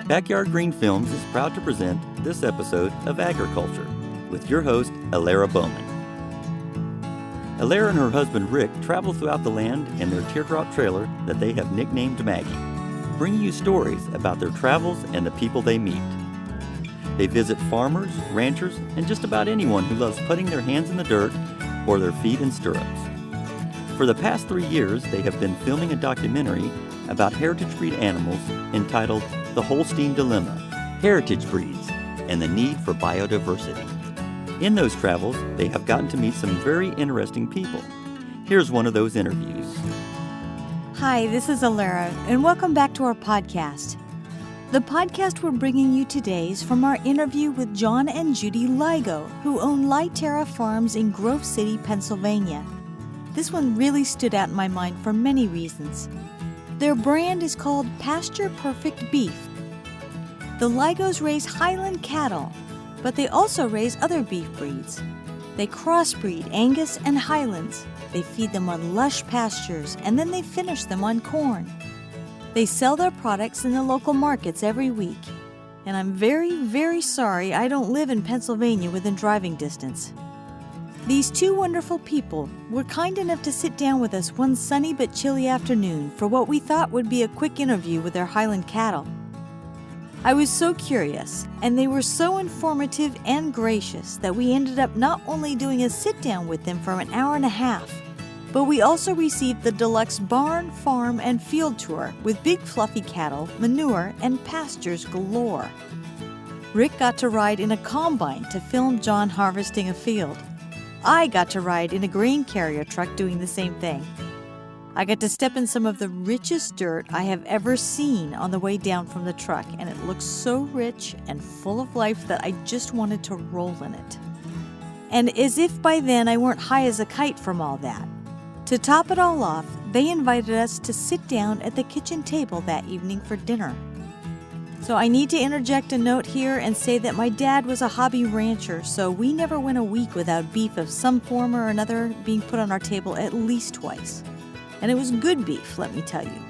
Backyard Green Films is proud to present this episode of Agri-Culture with your host, Elara Bowman. Elara and her husband Rick travel throughout the land in their teardrop trailer that they have nicknamed Maggie, bringing you stories about their travels and the people they meet. They visit farmers, ranchers, and just about anyone who loves putting their hands in the dirt or their feet in stirrups. For the past 3 years, they have been filming a documentary about heritage breed animals entitled The Holstein Dilemma, Heritage Breeds, and the Need for Biodiversity. In those travels, they have gotten to meet some very interesting people. Here's one of those interviews. Hi, this is Elara, and welcome back to our podcast. The podcast we're bringing you today is from our interview with John and Judy Ligos, who own LiTerra farms in Grove City, Pennsylvania. This one really stood out in my mind for many reasons. Their brand is called Pasture Perfect Beef. The Ligos raise Highland cattle, but they also raise other beef breeds. They crossbreed Angus and Highlands. They feed them on lush pastures, and then they finish them on corn. They sell their products in the local markets every week. And I'm very, very sorry I don't live in Pennsylvania within driving distance. These two wonderful people were kind enough to sit down with us one sunny but chilly afternoon for what we thought would be a quick interview with their Highland cattle. I was so curious, and they were so informative and gracious that we ended up not only doing a sit-down with them for an hour and a half, but we also received the deluxe barn, farm, and field tour with big fluffy cattle, manure, and pastures galore. Rick got to ride in a combine to film John harvesting a field. I got to ride in a grain carrier truck doing the same thing. I got to step in some of the richest dirt I have ever seen on the way down from the truck, and it looked so rich and full of life that I just wanted to roll in it. And as if by then I weren't high as a kite from all that. To top it all off, they invited us to sit down at the kitchen table that evening for dinner. So I need to interject a note here and say that my dad was a hobby rancher, so we never went a week without beef of some form or another being put on our table at least twice. And it was good beef, let me tell you.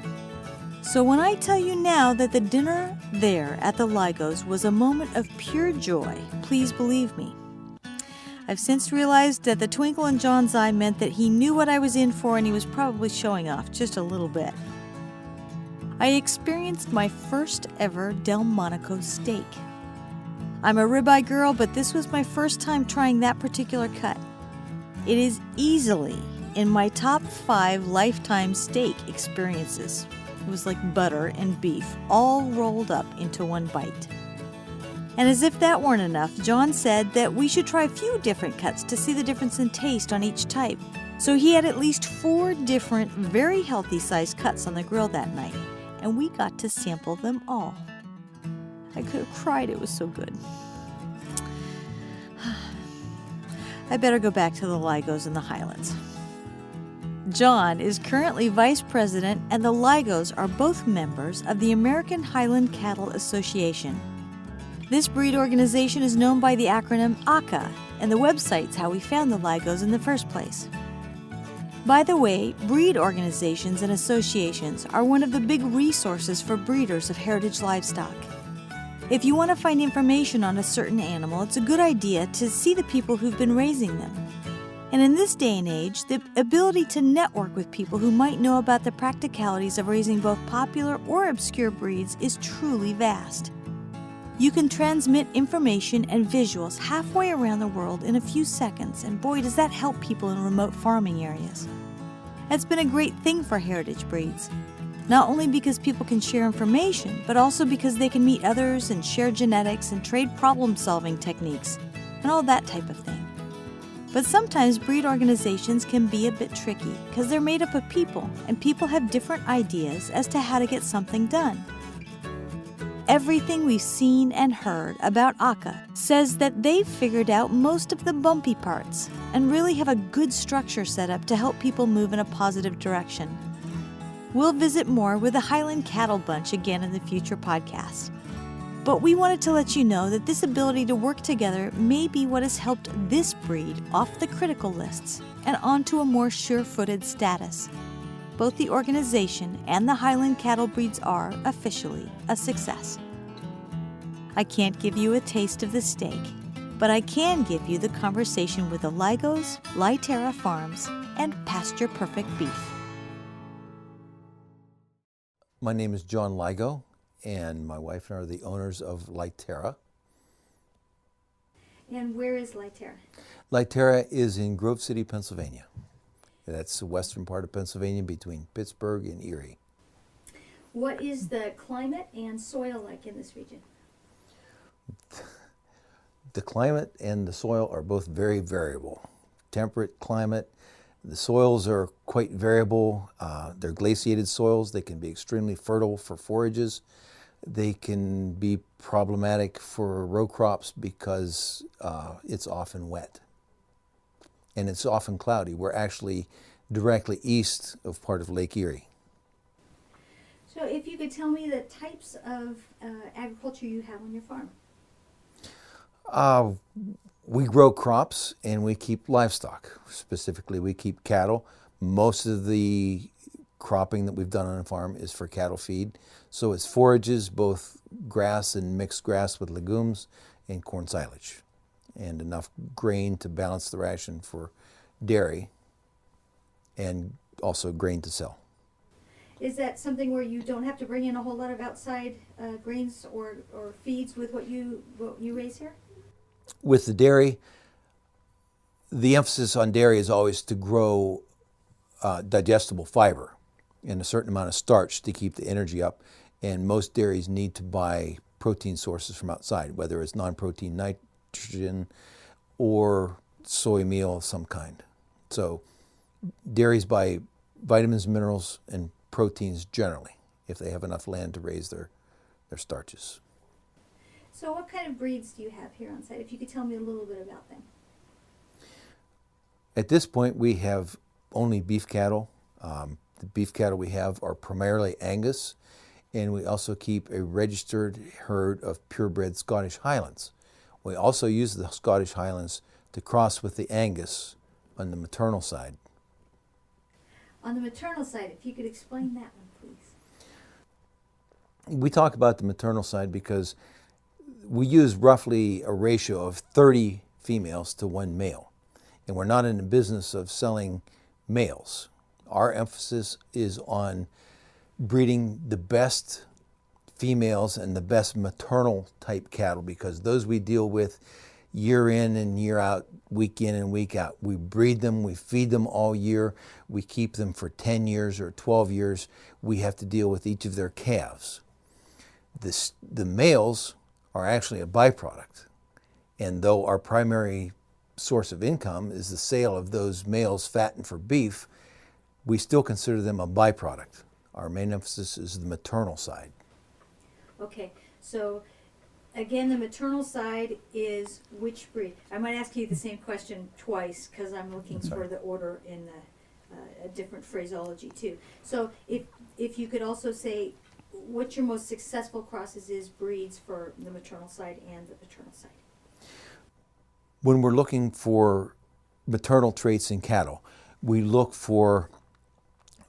So when I tell you now that the dinner there at the Ligos was a moment of pure joy, please believe me. I've since realized that the twinkle in John's eye meant that he knew what I was in for and he was probably showing off just a little bit. I experienced my first ever Delmonico steak. I'm a ribeye girl, but this was my first time trying that particular cut. It is easily in my top 5 lifetime steak experiences. It was like butter and beef all rolled up into one bite. And as if that weren't enough, John said that we should try a few different cuts to see the difference in taste on each type. So he had at least 4 different, very healthy sized cuts on the grill that night, and we got to sample them all. I could have cried, it was so good. I better go back to the Ligos and the Highlands. John is currently vice president, and the Ligos are both members of the American Highland Cattle Association. This breed organization is known by the acronym ACA, and the website's how we found the Ligos in the first place. By the way, breed organizations and associations are one of the big resources for breeders of heritage livestock. If you want to find information on a certain animal, it's a good idea to see the people who've been raising them. And in this day and age, the ability to network with people who might know about the practicalities of raising both popular or obscure breeds is truly vast. You can transmit information and visuals halfway around the world in a few seconds, and boy, does that help people in remote farming areas. That's been a great thing for heritage breeds, not only because people can share information, but also because they can meet others and share genetics and trade problem-solving techniques and all that type of thing. But sometimes breed organizations can be a bit tricky because they're made up of people, and people have different ideas as to how to get something done. Everything we've seen and heard about ACA says that they've figured out most of the bumpy parts and really have a good structure set up to help people move in a positive direction. We'll visit more with the Highland Cattle Bunch again in the future podcasts. But we wanted to let you know that this ability to work together may be what has helped this breed off the critical lists and onto a more sure-footed status. Both the organization and the Highland cattle breeds are, officially, a success. I can't give you a taste of the steak, but I can give you the conversation with the Ligos, LiTerra Farms, and Pasture Perfect Beef. My name is John Ligo, and my wife and I are the owners of LiTerra. And where is LiTerra? LiTerra is in Grove City, Pennsylvania. That's the western part of Pennsylvania between Pittsburgh and Erie. What is the climate and soil like in this region? The climate and the soil are both very variable. Temperate climate. The soils are quite variable. They're glaciated soils. They can be extremely fertile for forages. They can be problematic for row crops because it's often wet. And it's often cloudy. We're actually directly east of part of Lake Erie. So if you could tell me the types of agriculture you have on your farm. We grow crops and we keep livestock. Specifically, we keep cattle. Most of the cropping that we've done on a farm is for cattle feed. So it's forages, both grass and mixed grass with legumes and corn silage, and enough grain to balance the ration for dairy and also grain to sell. Is that something where you don't have to bring in a whole lot of outside grains or feeds with what you raise here? With the dairy, the emphasis on dairy is always to grow digestible fiber and a certain amount of starch to keep the energy up. And most dairies need to buy protein sources from outside, whether it's non-protein nitrogen or soy meal of some kind. So dairies buy vitamins, minerals, and proteins generally, if they have enough land to raise their starches. So what kind of breeds do you have here on site? If you could tell me a little bit about them. At this point, we have only beef cattle. The beef cattle we have are primarily Angus, and we also keep a registered herd of purebred Scottish Highlands. We also use the Scottish Highlands to cross with the Angus on the maternal side. On the maternal side, if you could explain that one, please. We talk about the maternal side because we use roughly a ratio of 30 females to 1 male. And we're not in the business of selling males. Our emphasis is on breeding the best females and the best maternal type cattle, because those we deal with year in and year out, week in and week out. We breed them, we feed them all year, we keep them for 10 years or 12 years. We have to deal with each of their calves. The males are actually a byproduct. And though our primary source of income is the sale of those males fattened for beef, we still consider them a byproduct. Our main emphasis is the maternal side. Okay, so again, the maternal side is which breed? I might ask you the same question twice because I'm looking for the order in a different phraseology too. So if you could also say what your most successful crosses is breeds for the maternal side and the paternal side. When we're looking for maternal traits in cattle, we look for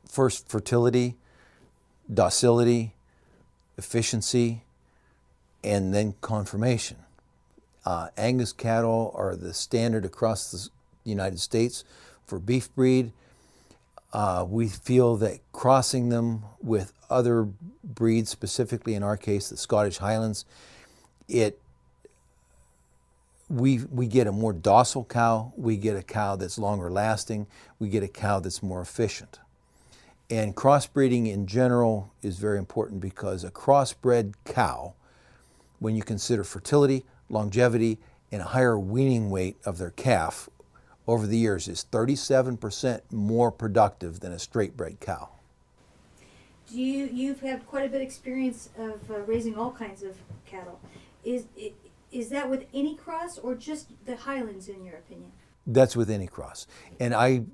first fertility, docility, efficiency, and then conformation. Angus cattle are the standard across the United States for beef breed. We feel that crossing them with other breeds, specifically in our case the Scottish Highlands, we get a more docile cow, we get a cow that's longer lasting, we get a cow that's more efficient. And crossbreeding in general is very important because a crossbred cow, when you consider fertility, longevity, and a higher weaning weight of their calf over the years, is 37% more productive than a straight-bred cow. You've had quite a bit of experience of raising all kinds of cattle. Is that with any cross or just the Highlands in your opinion? That's with any cross. And I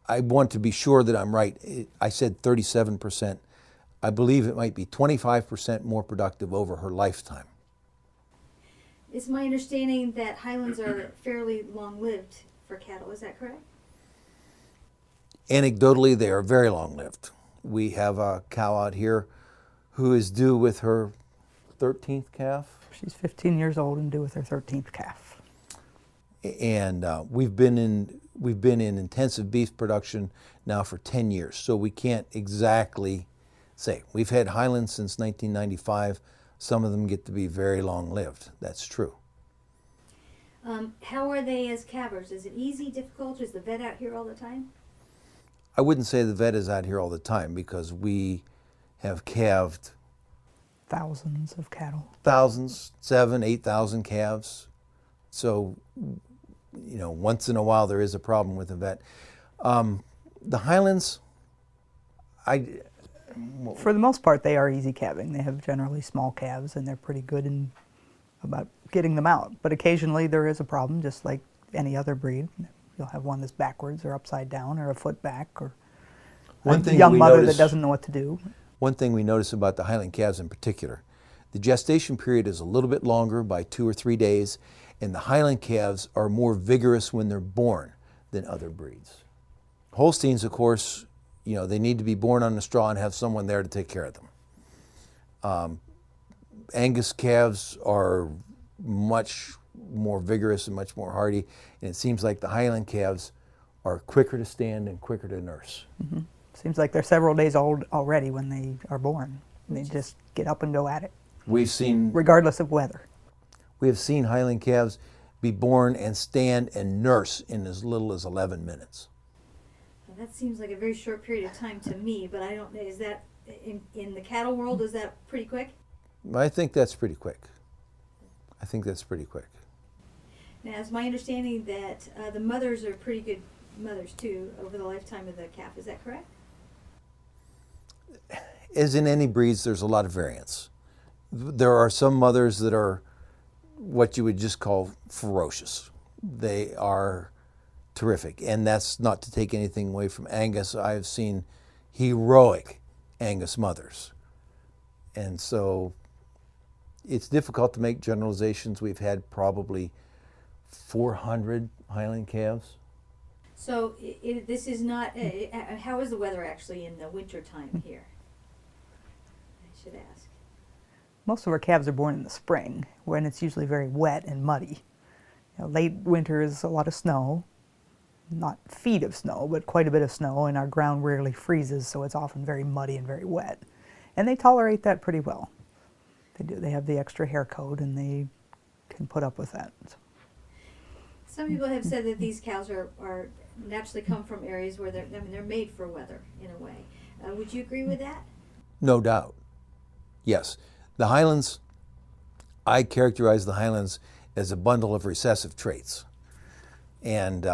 want to be sure that I'm right. I said 37%. I believe it might be 25% more productive over her lifetime. It's my understanding that Highlands are fairly long-lived for cattle. Is that correct? Anecdotally, they are very long-lived. We have a cow out here who is due with her 13th calf. She's 15 years old and due with her 13th calf. And we've been in intensive beef production now for 10 years, so we can't exactly say. We've had Highlands since 1995. Some of them get to be very long-lived. That's true. How are they as calvers? Is it easy, difficult? Is the vet out here all the time? I wouldn't say the vet is out here all the time because we have calved Thousands of cattle. thousands, 7,000, 8,000 calves. So, you know, once in a while there is a problem with the vet. The Highlands, For the most part, they are easy calving. They have generally small calves, and they're pretty good in about getting them out. But occasionally there is a problem, just like any other breed. You'll have one that's backwards or upside down or a foot back, or a young mother that doesn't know what to do. One thing we notice about the Highland calves in particular, the gestation period is a little bit longer by 2 or 3 days, and the Highland calves are more vigorous when they're born than other breeds. Holsteins, of course, you know, they need to be born on the straw and have someone there to take care of them. Angus calves are much more vigorous and much more hardy, and it seems like the Highland calves are quicker to stand and quicker to nurse. Mm-hmm. Seems like they're several days old already when they are born. They just get up and go at it. We've seen, regardless of weather. We have seen Highland calves be born and stand and nurse in as little as 11 minutes. Well, that seems like a very short period of time to me, but I don't know, is that, in the cattle world, is that pretty quick? I think that's pretty quick. I think that's pretty quick. Now, it's my understanding that the mothers are pretty good mothers too over the lifetime of the calf. Is that correct? As in any breeds, there's a lot of variance. There are some mothers that are what you would just call ferocious. They are terrific, and that's not to take anything away from Angus. I've seen heroic Angus mothers. And so it's difficult to make generalizations. We've had probably 400 Highland calves. So this is not, how is the weather actually in the winter time here? I should ask. Most of our calves are born in the spring, when it's usually very wet and muddy. You know, late winter is a lot of snow, not feet of snow, but quite a bit of snow, and our ground rarely freezes, so it's often very muddy and very wet. And they tolerate that pretty well. They do. They have the extra hair coat, and they can put up with that. Some people have said that these cows are naturally come from areas where they're made for weather in a way. Would you agree with that? No doubt. Yes. The Highlands, I characterize the Highlands as a bundle of recessive traits. And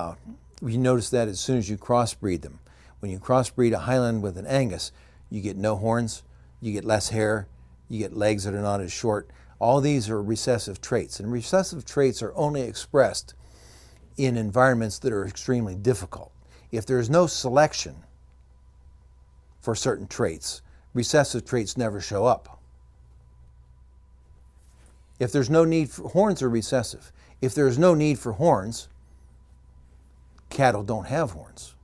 you notice that as soon as you crossbreed them. When you crossbreed a Highland with an Angus, you get no horns, you get less hair, you get legs that are not as short. All these are recessive traits. And recessive traits are only expressed in environments that are extremely difficult. If there's no selection for certain traits, recessive traits never show up. If there's no need for horns are recessive. If there's no need for horns, cattle don't have horns.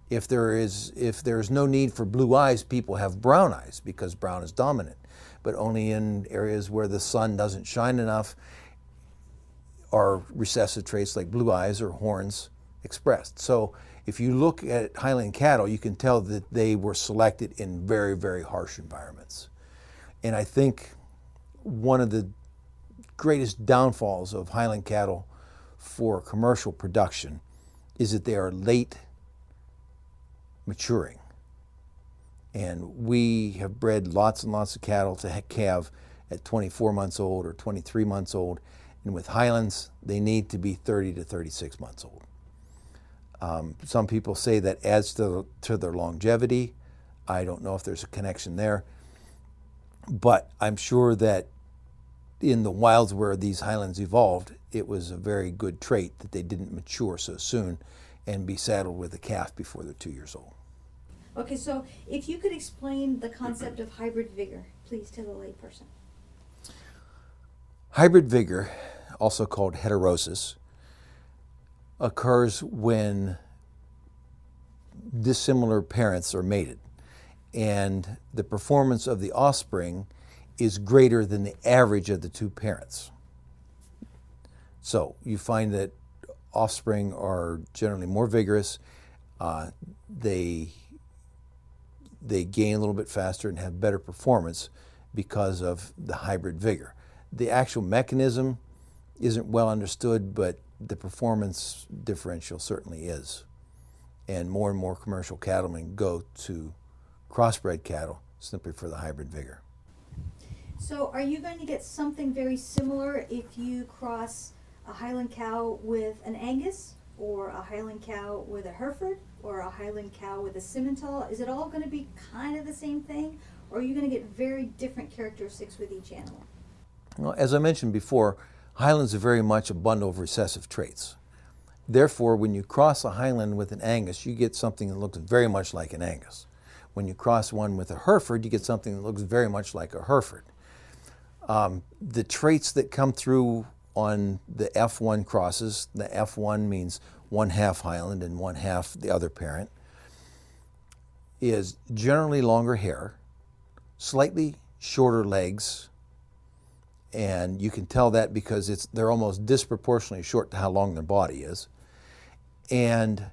If there's no need for blue eyes, people have brown eyes because brown is dominant. But only in areas where the sun doesn't shine enough are recessive traits like blue eyes or horns expressed. So if you look at Highland cattle, you can tell that they were selected in very, very harsh environments. And I think one of the greatest downfalls of Highland cattle for commercial production is that they are late maturing. And we have bred lots and lots of cattle to calve at 24 months old or 23 months old. And with Highlands, they need to be 30 to 36 months old. Some people say that adds to their longevity. I don't know if there's a connection there. But I'm sure that in the wilds where these Highlands evolved, it was a very good trait that they didn't mature so soon and be saddled with a calf before they're 2 years old. Okay, so if you could explain the concept of hybrid vigor, please, to the layperson. Hybrid vigor, also called heterosis, occurs when dissimilar parents are mated, and the performance of the offspring is greater than the average of the two parents. So you find that offspring are generally more vigorous. They gain a little bit faster and have better performance because of the hybrid vigor. The actual mechanism isn't well understood, but the performance differential certainly is. And more commercial cattlemen go to crossbred cattle simply for the hybrid vigor. So are you going to get something very similar if you cross a Highland cow with an Angus, or a Highland cow with a Hereford, or a Highland cow with a Simmental? Is it all going to be kind of the same thing, or are you going to get very different characteristics with each animal? Well, as I mentioned before, Highlands are very much a bundle of recessive traits. Therefore, when you cross a Highland with an Angus, you get something that looks very much like an Angus. When you cross one with a Hereford, you get something that looks very much like a Hereford. The traits that come through on the F1 crosses, the F1 means 1/2 Highland and 1/2 the other parent, is generally longer hair, slightly shorter legs, and you can tell that because they're almost disproportionately short to how long their body is. And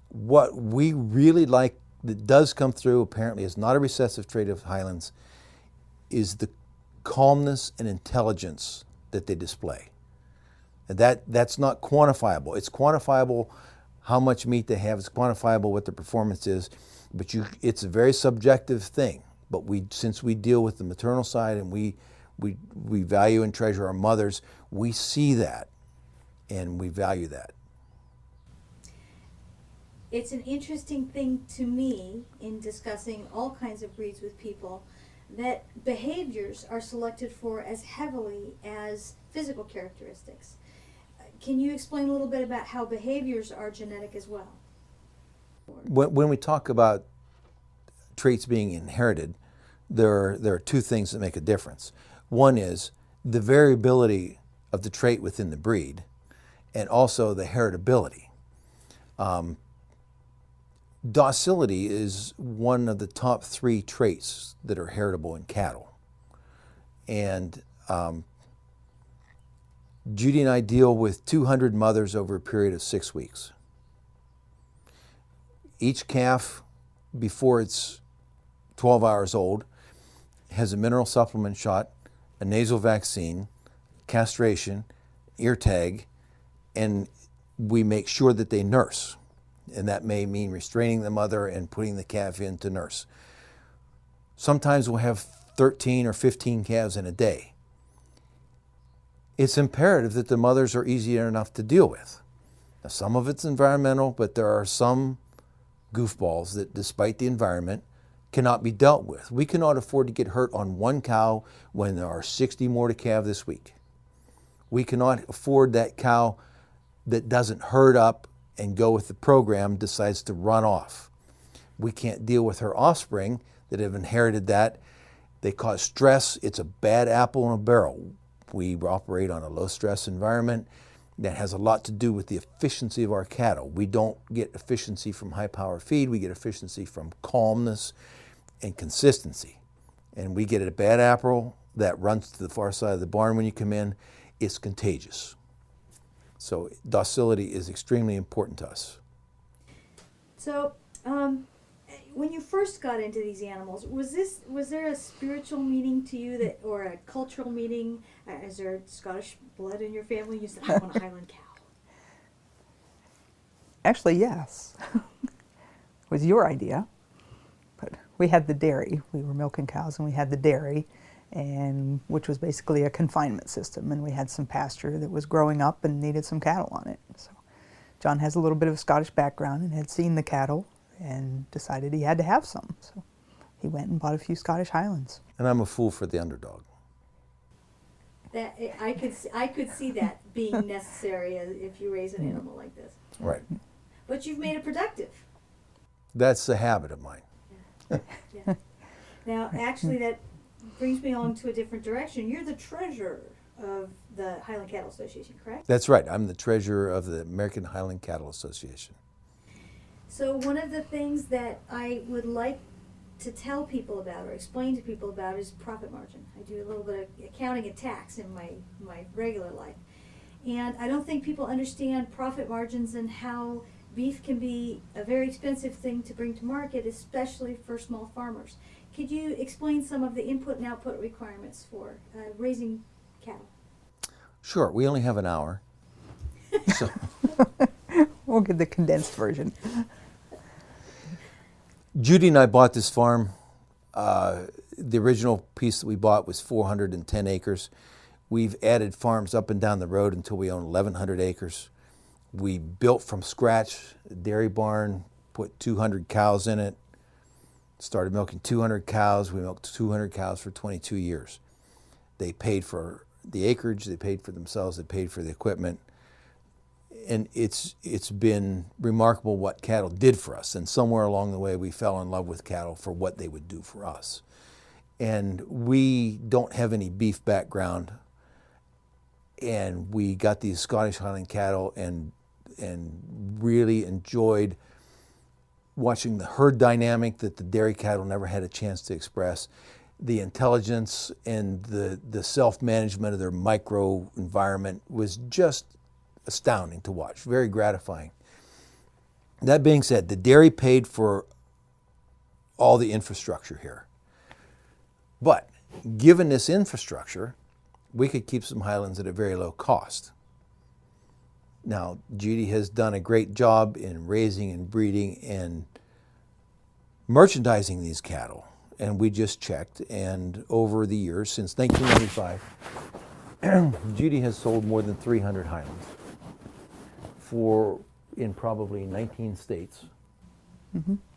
what we really like that does come through, apparently is not a recessive trait of Highlands, is the calmness and intelligence that they display. And that's not quantifiable. It's quantifiable how much meat they have, it's quantifiable what their performance is, but it's a very subjective thing. But since we deal with the maternal side and we value and treasure our mothers, we see that and we value that. It's an interesting thing to me in discussing all kinds of breeds with people that behaviors are selected for as heavily as physical characteristics. Can you explain a little bit about how behaviors are genetic as well? When we talk about traits being inherited, there are two things that make a difference. One is the variability of the trait within the breed, and also the heritability. Docility is one of the top 3 traits that are heritable in cattle. And Judy and I deal with 200 mothers over a period of 6 weeks. Each calf, before it's 12 hours old, has a mineral supplement shot, a nasal vaccine, castration, ear tag, and we make sure that they nurse. And that may mean restraining the mother and putting the calf in to nurse. Sometimes we'll have 13 or 15 calves in a day. It's imperative that the mothers are easier enough to deal with. Now, some of it's environmental, but there are some goofballs that, despite the environment, cannot be dealt with. We cannot afford to get hurt on one cow when there are 60 more to calve this week. We cannot afford that cow that doesn't herd up and go with the program, decides to run off. We can't deal with her offspring that have inherited that. They cause stress. It's a bad apple in a barrel. We operate on a low stress environment that has a lot to do with the efficiency of our cattle. We don't get efficiency from high power feed. We get efficiency from calmness and consistency. And we get a bad apple that runs to the far side of the barn when you come in. It's contagious. So docility is extremely important to us. So, when you first got into these animals, was there a spiritual meaning to you or a cultural meaning? Is there Scottish blood in your family? You said, I want a Highland cow. Actually, yes. It was your idea. But we had the dairy. We were milking cows and we had the dairy, which was basically a confinement system, and we had some pasture that was growing up and needed some cattle on it. So John has a little bit of a Scottish background and had seen the cattle and decided he had to have some. So he went and bought a few Scottish Highlands. And I'm a fool for the underdog. That I could see that being necessary if you raise an animal like this. Right. But you've made it productive. That's a habit of mine. Yeah. Now, actually, that brings me on to a different direction. You're the treasurer of the Highland Cattle Association, correct? That's right. I'm the treasurer of the American Highland Cattle Association. So one of the things that I would like to tell people about or explain to people about is profit margin. I do a little bit of accounting and tax in my regular life. And I don't think people understand profit margins and how beef can be a very expensive thing to bring to market, especially for small farmers. Could you explain some of the input and output requirements for raising cattle? Sure, we only have an hour. So We'll get the condensed version. Judy and I bought this farm. The original piece that we bought was 410 acres. We've added farms up and down the road until we own 1,100 acres. We built from scratch a dairy barn, put 200 cows in it, started milking 200 cows. We milked 200 cows for 22 years. They paid for the acreage, they paid for themselves, they paid for the equipment. And it's been remarkable what cattle did for us. And somewhere along the way, we fell in love with cattle for what they would do for us. And we don't have any beef background. And we got these Scottish Highland cattle and really enjoyed watching the herd dynamic that the dairy cattle never had a chance to express, the intelligence and the self-management of their micro environment was just astounding to watch, very gratifying. That being said, the dairy paid for all the infrastructure here. But given this infrastructure, we could keep some Highlands at a very low cost. Now, Judy has done a great job in raising and breeding and merchandising these cattle. And we just checked, and over the years, since 1995, Judy has sold more than 300 Highlands in probably 19 states,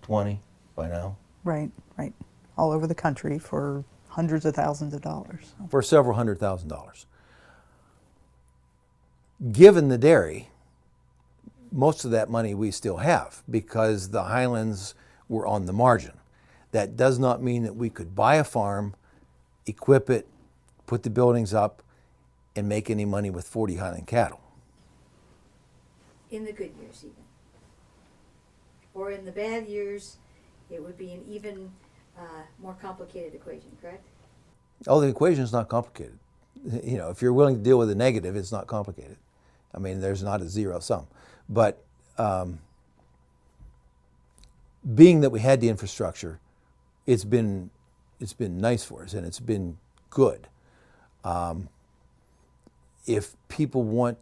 20 by now. Right. All over the country for hundreds of thousands of dollars. For several $100,000. Given the dairy, most of that money we still have because the Highlands were on the margin. That does not mean that we could buy a farm, equip it, put the buildings up, and make any money with 40 Highland cattle. In the good years even. Or in the bad years, it would be an even more complicated equation, correct? Oh, the equation is not complicated. You know, if you're willing to deal with a negative, it's not complicated. I mean, there's not a zero sum. But being that we had the infrastructure, it's been nice for us and it's been good. If people want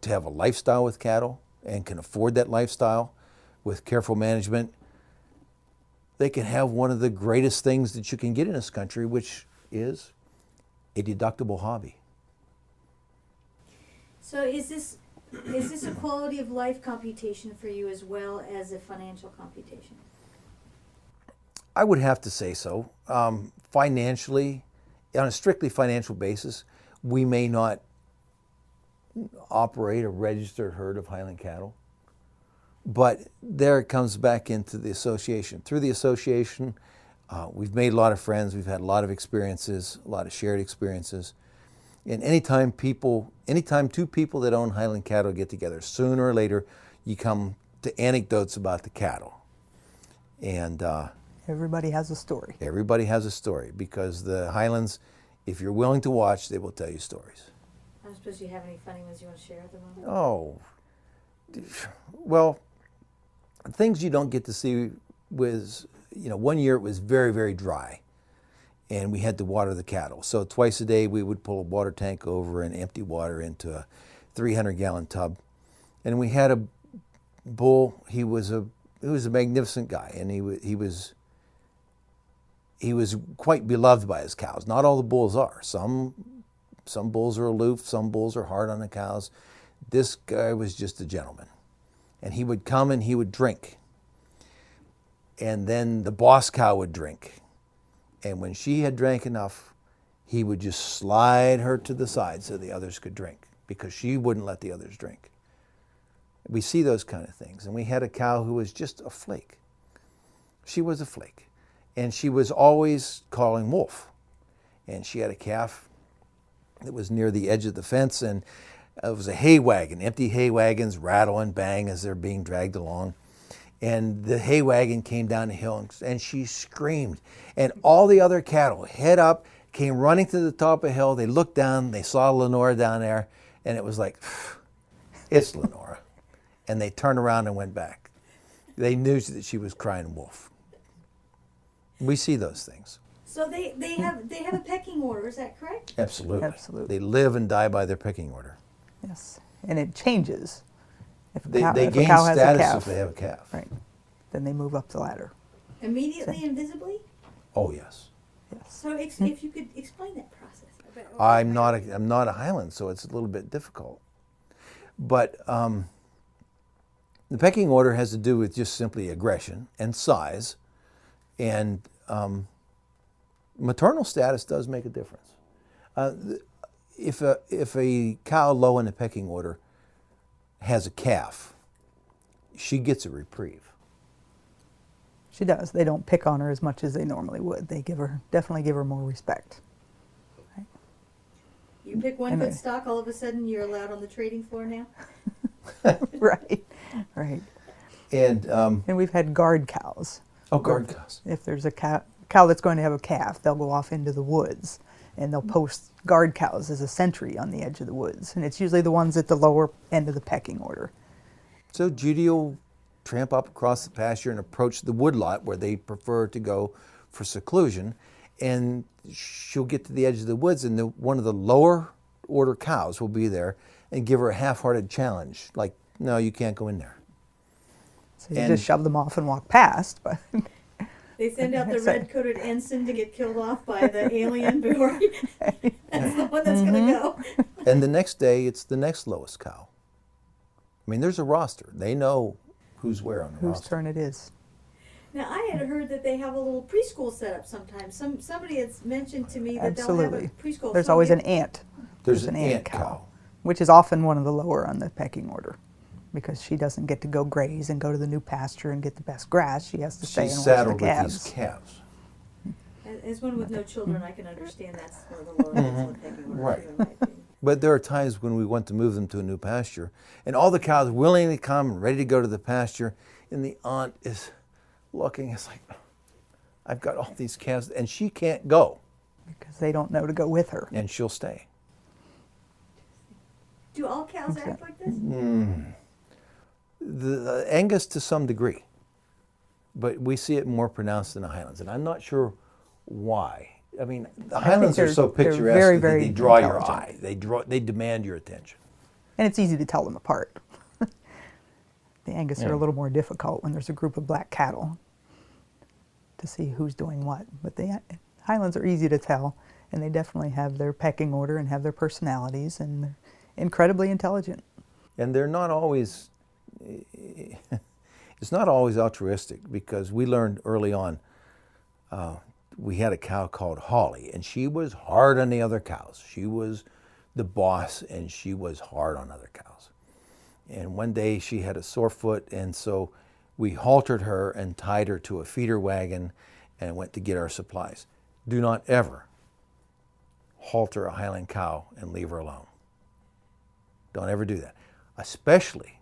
to have a lifestyle with cattle and can afford that lifestyle with careful management, they can have one of the greatest things that you can get in this country, which is a deductible hobby. So is this a quality of life computation for you as well as a financial computation? I would have to say so. Financially, on a strictly financial basis, we may not operate a registered herd of Highland cattle, but there it comes back into the association. Through the association, we've made a lot of friends, we've had a lot of experiences, a lot of shared experiences. And anytime two people that own Highland cattle get together, sooner or later, you come to anecdotes about the cattle. And Everybody has a story. everybody has a story because the Highlands, if you're willing to watch, they will tell you stories. I don't suppose you have any funny ones you want to share at the moment? Oh, well, things you don't get to see was, one year it was very, very dry and we had to water the cattle. So twice a day we would pull a water tank over and empty water into a 300-gallon tub. And we had a bull. He was a magnificent guy, and he was quite beloved by his cows. Not all the bulls are. Some bulls are aloof, some bulls are hard on the cows. This guy was just a gentleman. And he would come and he would drink. And then the boss cow would drink. And when she had drank enough, he would just slide her to the side so the others could drink because she wouldn't let the others drink. We see those kind of things. And we had a cow who was just a flake. She was a flake. And she was always calling wolf. And she had a calf that was near the edge of the fence, and it was a hay wagon. Empty hay wagons rattle and bang as they're being dragged along. And the hay wagon came down the hill, and she screamed. And all the other cattle, head up, came running to the top of the hill. They looked down, they saw Lenora down there, and it was like, it's Lenora. And they turned around and went back. They knew that she was crying wolf. We see those things. So they have a pecking order, is that correct? Absolutely. Absolutely. They live and die by their pecking order. Yes, and it changes. If a They cow, if a gain cow has a status calf, if they have a calf. right, then they move up the ladder. Immediately and visibly? Oh, yes. Yes. So if you could explain that process. I'm not a Highland, so it's a little bit difficult. But the pecking order has to do with just simply aggression and size, and maternal status does make a difference. If a cow low in the pecking order has a calf, she gets a reprieve. She does. They don't pick on her as much as they normally would. They definitely give her more respect. Right? You pick one good stock, all of a sudden you're allowed on the trading floor now? Right, right. And we've had guard cows. guard cows. If there's a cow that's going to have a calf, they'll go off into the woods and they'll post guard cows as a sentry on the edge of the woods. And it's usually the ones at the lower end of the pecking order. So Judy will tramp up across the pasture and approach the woodlot where they prefer to go for seclusion, and she'll get to the edge of the woods, and one of the lower order cows will be there and give her a half-hearted challenge, like, no, you can't go in there. So you just shove them off and walk past. But they send out the red-coated ensign to get killed off by the alien before. That's the one that's going to go. And the next day, it's the next lowest cow. I mean, there's a roster. They know who's where on the whose roster. turn it is. Now, I had heard that they have a little preschool set up sometimes. Somebody has mentioned to me that Absolutely. they'll have a preschool. There's So always you- an ant. There's an ant cow. Which is often one of the lower on the pecking order, because she doesn't get to go graze and go to the new pasture and get the best grass. She has to stay She's and watch the saddled with calves. these calves. As one with no children, I can understand that's one of the lower ones on the pecking order, Right. too, in my opinion. But there are times when we want to move them to a new pasture, and all the cows willingly come and ready to go to the pasture, and the aunt is looking, it's like, I've got all these calves, and she can't go, Because they don't know to go with her. and she'll stay. Do all cows act like this? The Angus to some degree, but we see it more pronounced in the Highlands, and I'm not sure why. I mean, the Highlands are so they're picturesque very, that very they draw your intelligent. eye. They demand your attention. And it's easy to tell them apart. The Angus are a little more difficult when there's a group of black cattle to see who's doing what. But the Highlands are easy to tell, and they definitely have their pecking order and have their personalities, and they're incredibly intelligent. And they're not always, it's not always altruistic, because we learned early on, we had a cow called Holly, and she was hard on the other cows. She was the boss, and she was hard on other cows. And one day she had a sore foot, and so we haltered her and tied her to a feeder wagon and went to get our supplies. Do not ever halter a Highland cow and leave her alone. Don't ever do that, especially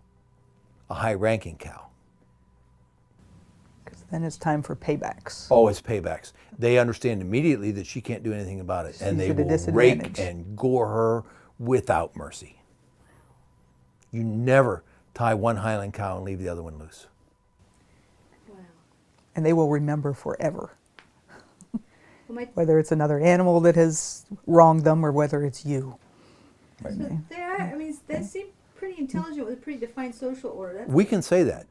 a high-ranking cow. Because then it's time for paybacks. Oh, it's paybacks. They understand immediately that she can't do anything about it, and She's they at a will disadvantage. rake and gore her without mercy. You never tie one Highland cow and leave the other one loose. Wow. And they will remember forever. Well, Whether it's another animal that has wronged them or whether it's you. so they are, I mean, they seem pretty intelligent with a pretty defined social order. That's We can say that.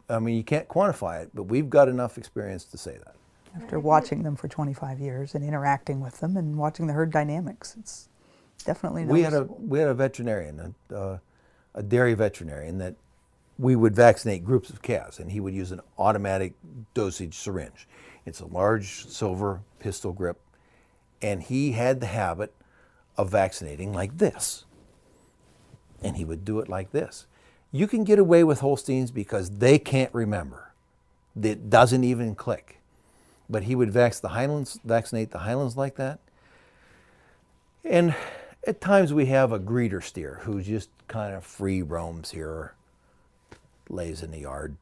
I mean, you can't quantify it, but we've got enough experience to say that. After watching them for 25 years and interacting with them and watching the herd dynamics, it's definitely noticeable. We had a veterinarian, a dairy veterinarian, that we would vaccinate groups of calves, and he would use an automatic dosage syringe. It's a large silver pistol grip, and he had the habit of vaccinating like this. And he would do it like this. You can get away with Holsteins because they can't remember. It doesn't even click. But he would vaccinate the Highlands like that. And at times we have a breeder steer who just kind of free roams here, lays in the yard,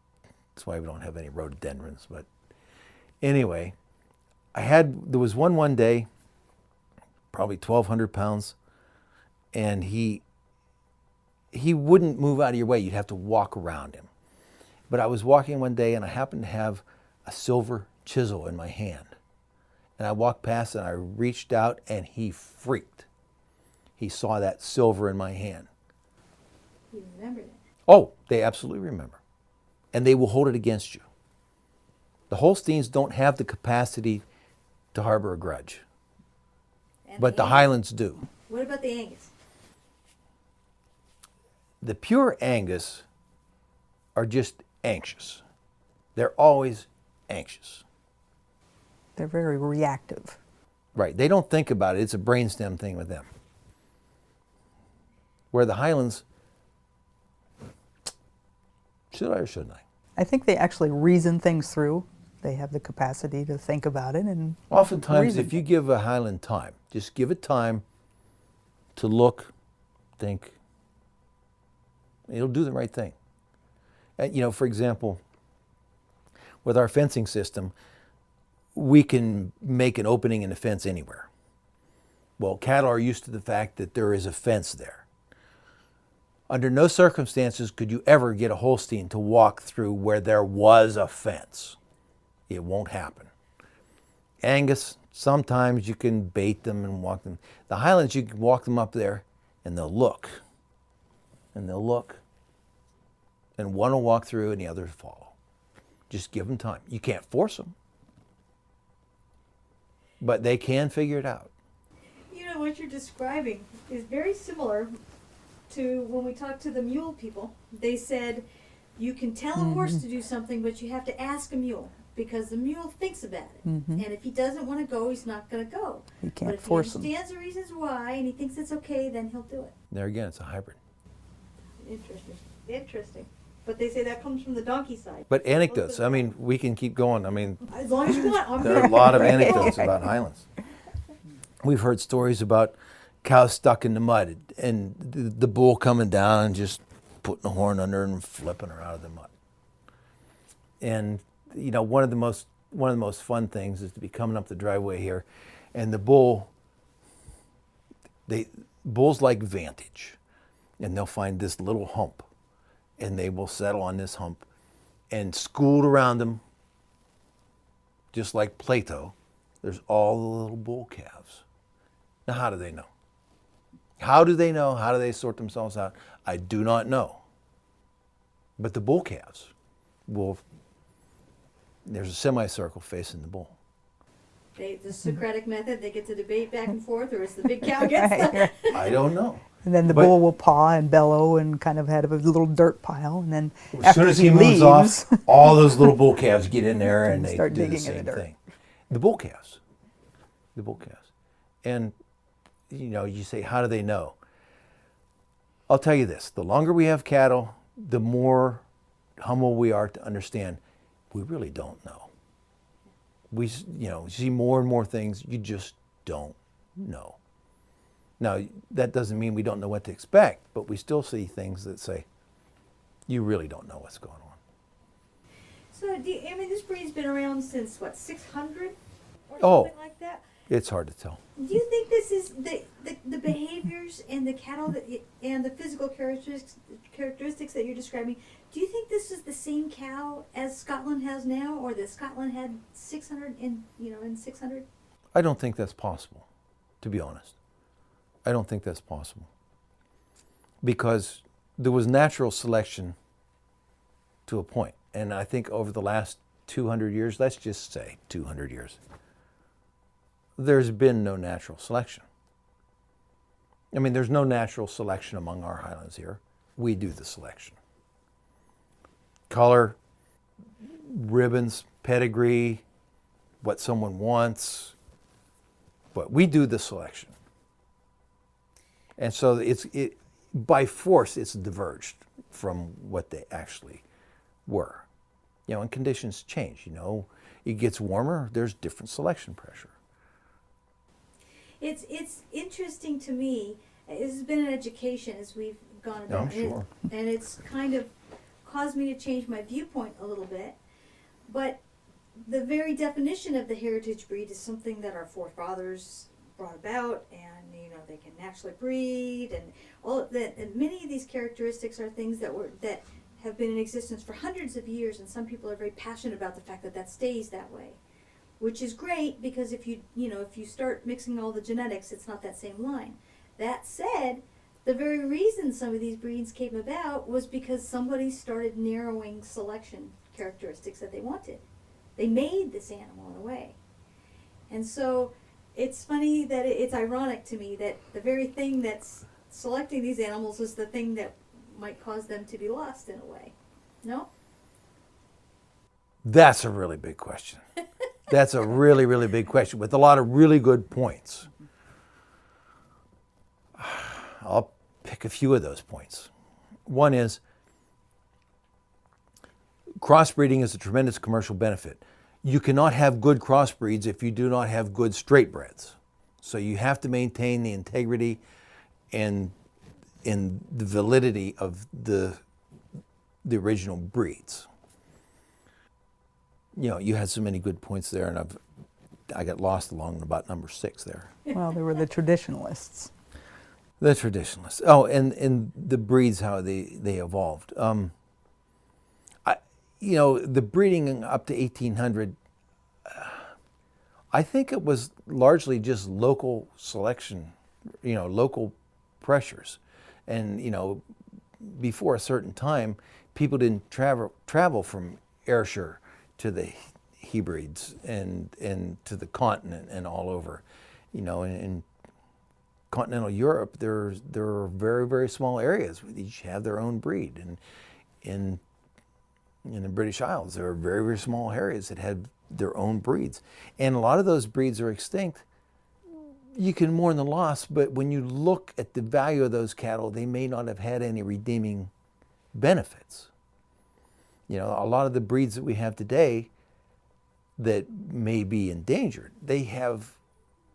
That's why we don't have any rhododendrons. But anyway, there was one day, probably 1,200 pounds, and he wouldn't move out of your way. You'd have to walk around him. But I was walking one day, and I happened to have a silver chisel in my hand. And I walked past, and I reached out, and he freaked. He saw that silver in my hand. You remembered it. Oh, they absolutely remember. And they will hold it against you. The Holsteins don't have the capacity to harbor a grudge. And But the Highlands do. What about the Angus? The pure Angus are just anxious. They're always anxious. They're very reactive. Right. They don't think about it. It's a brainstem thing with them. Where the Highlands, should I or shouldn't I? I think they actually reason things through. They have the capacity to think about it and Oftentimes, reason. if you give a Highland time, just give it time to look, think, it'll do the right thing. And, you know, for example, with our fencing system, we can make an opening in the fence anywhere. Well, cattle are used to the fact that there is a fence there. Under no circumstances could you ever get a Holstein to walk through where there was a fence. It won't happen. Angus, sometimes you can bait them and walk them. The Highlands, you can walk them up there and they'll look. And they'll look. And one will walk through and the other will follow. Just give them time. You can't force them. But they can figure it out. You know, what you're describing is very similar to when we talked to the mule people. They said you can tell a horse to do something, but you have to ask a mule because the mule thinks about it. And if he doesn't want to go, he's not going to go. You can't but if force he understands the reasons why and he thinks it's okay, then he'll do it. There again, it's a hybrid. Interesting. Interesting. But they say that comes from the donkey side. But anecdotes, I mean, we can keep going. I mean, As long as you want. I'm there are a here. lot of anecdotes about Highlands. We've heard stories about cows stuck in the mud and the bull coming down and just putting the horn under and flipping her out of the mud. And you know, one of the most fun things is to be coming up the driveway here, and the bulls like vantage, and they'll find this little hump, and they will settle on this hump, and schooled around them, just like Plato, there's all the little bull calves. Now, how do they know? How do they know? How do they sort themselves out? I do not know. But the bull calves there's a semicircle facing the bull. The Socratic method, they get to debate back and forth, or it's the big cow gets the... I don't know. And then the But- bull will paw and bellow and kind of have a little dirt pile. And then As after soon as he moves leaves, off, all those little bull calves get in there and they Start do the digging in the same dirt. thing. The bull calves. The bull calves. And, you know, you say, how do they know? I'll tell you this. The longer we have cattle, the more humble we are to understand we really don't know. We, you know, see more and more things you just don't know. Now, that doesn't mean we don't know what to expect, but we still see things that say, you really don't know what's going on. So, I mean, this breed's been around since, what, 600? Or Oh. something like that? It's hard to tell. Do you think this is the behaviors and the cattle and the physical characteristics that you're describing? Do you think this is the same cow as Scotland has now, or that Scotland had 600 in 600? I don't think that's possible, to be honest. I don't think that's possible. Because there was natural selection to a point. And I think over the last 200 years, let's just say 200 years, there's been no natural selection. I mean, there's no natural selection among our Highlands here. We do the selection. Color, ribbons, pedigree, what someone wants, but we do the selection. And so by force, it's diverged from what they actually were. You know, and conditions change, you know. It gets warmer, there's different selection pressure. It's interesting to me. This has been an education as we've gone about I'm sure. and it's kind of caused me to change my viewpoint a little bit. But the very definition of the heritage breed is something that our forefathers brought about, and you know, they can naturally breed, and all of that. And many of these characteristics are things that have been in existence for hundreds of years, and some people are very passionate about the fact that that stays that way, which is great, because if you start mixing all the genetics, it's not that same line. That said, the very reason some of these breeds came about was because somebody started narrowing selection characteristics that they wanted. They made this animal in a way. And so it's funny that it's ironic to me that the very thing that's selecting these animals is the thing that might cause them to be lost in a way. No? That's a really big question. That's a really, really big question with a lot of really good points. I'll pick a few of those points. One is, crossbreeding is a tremendous commercial benefit. You cannot have good crossbreeds if you do not have good straightbreds. So you have to maintain the integrity and the validity of the original breeds. You know, you had so many good points there, and I got lost along about number 6 there. Well, there were the traditionalists. The traditionalists. Oh, and the breeds, how they evolved. You know, the breeding up to 1800, I think it was largely just local selection, you know, local pressures. And, you know, before a certain time, people didn't travel from Ayrshire to the Hebrides and to the continent and all over. You know, in continental Europe, there are very, very small areas. Each have their own breed. And in the British Isles, there are very, very small areas that had their own breeds. And a lot of those breeds are extinct. You can mourn the loss, but when you look at the value of those cattle, they may not have had any redeeming benefits. You know, a lot of the breeds that we have today that may be endangered, they have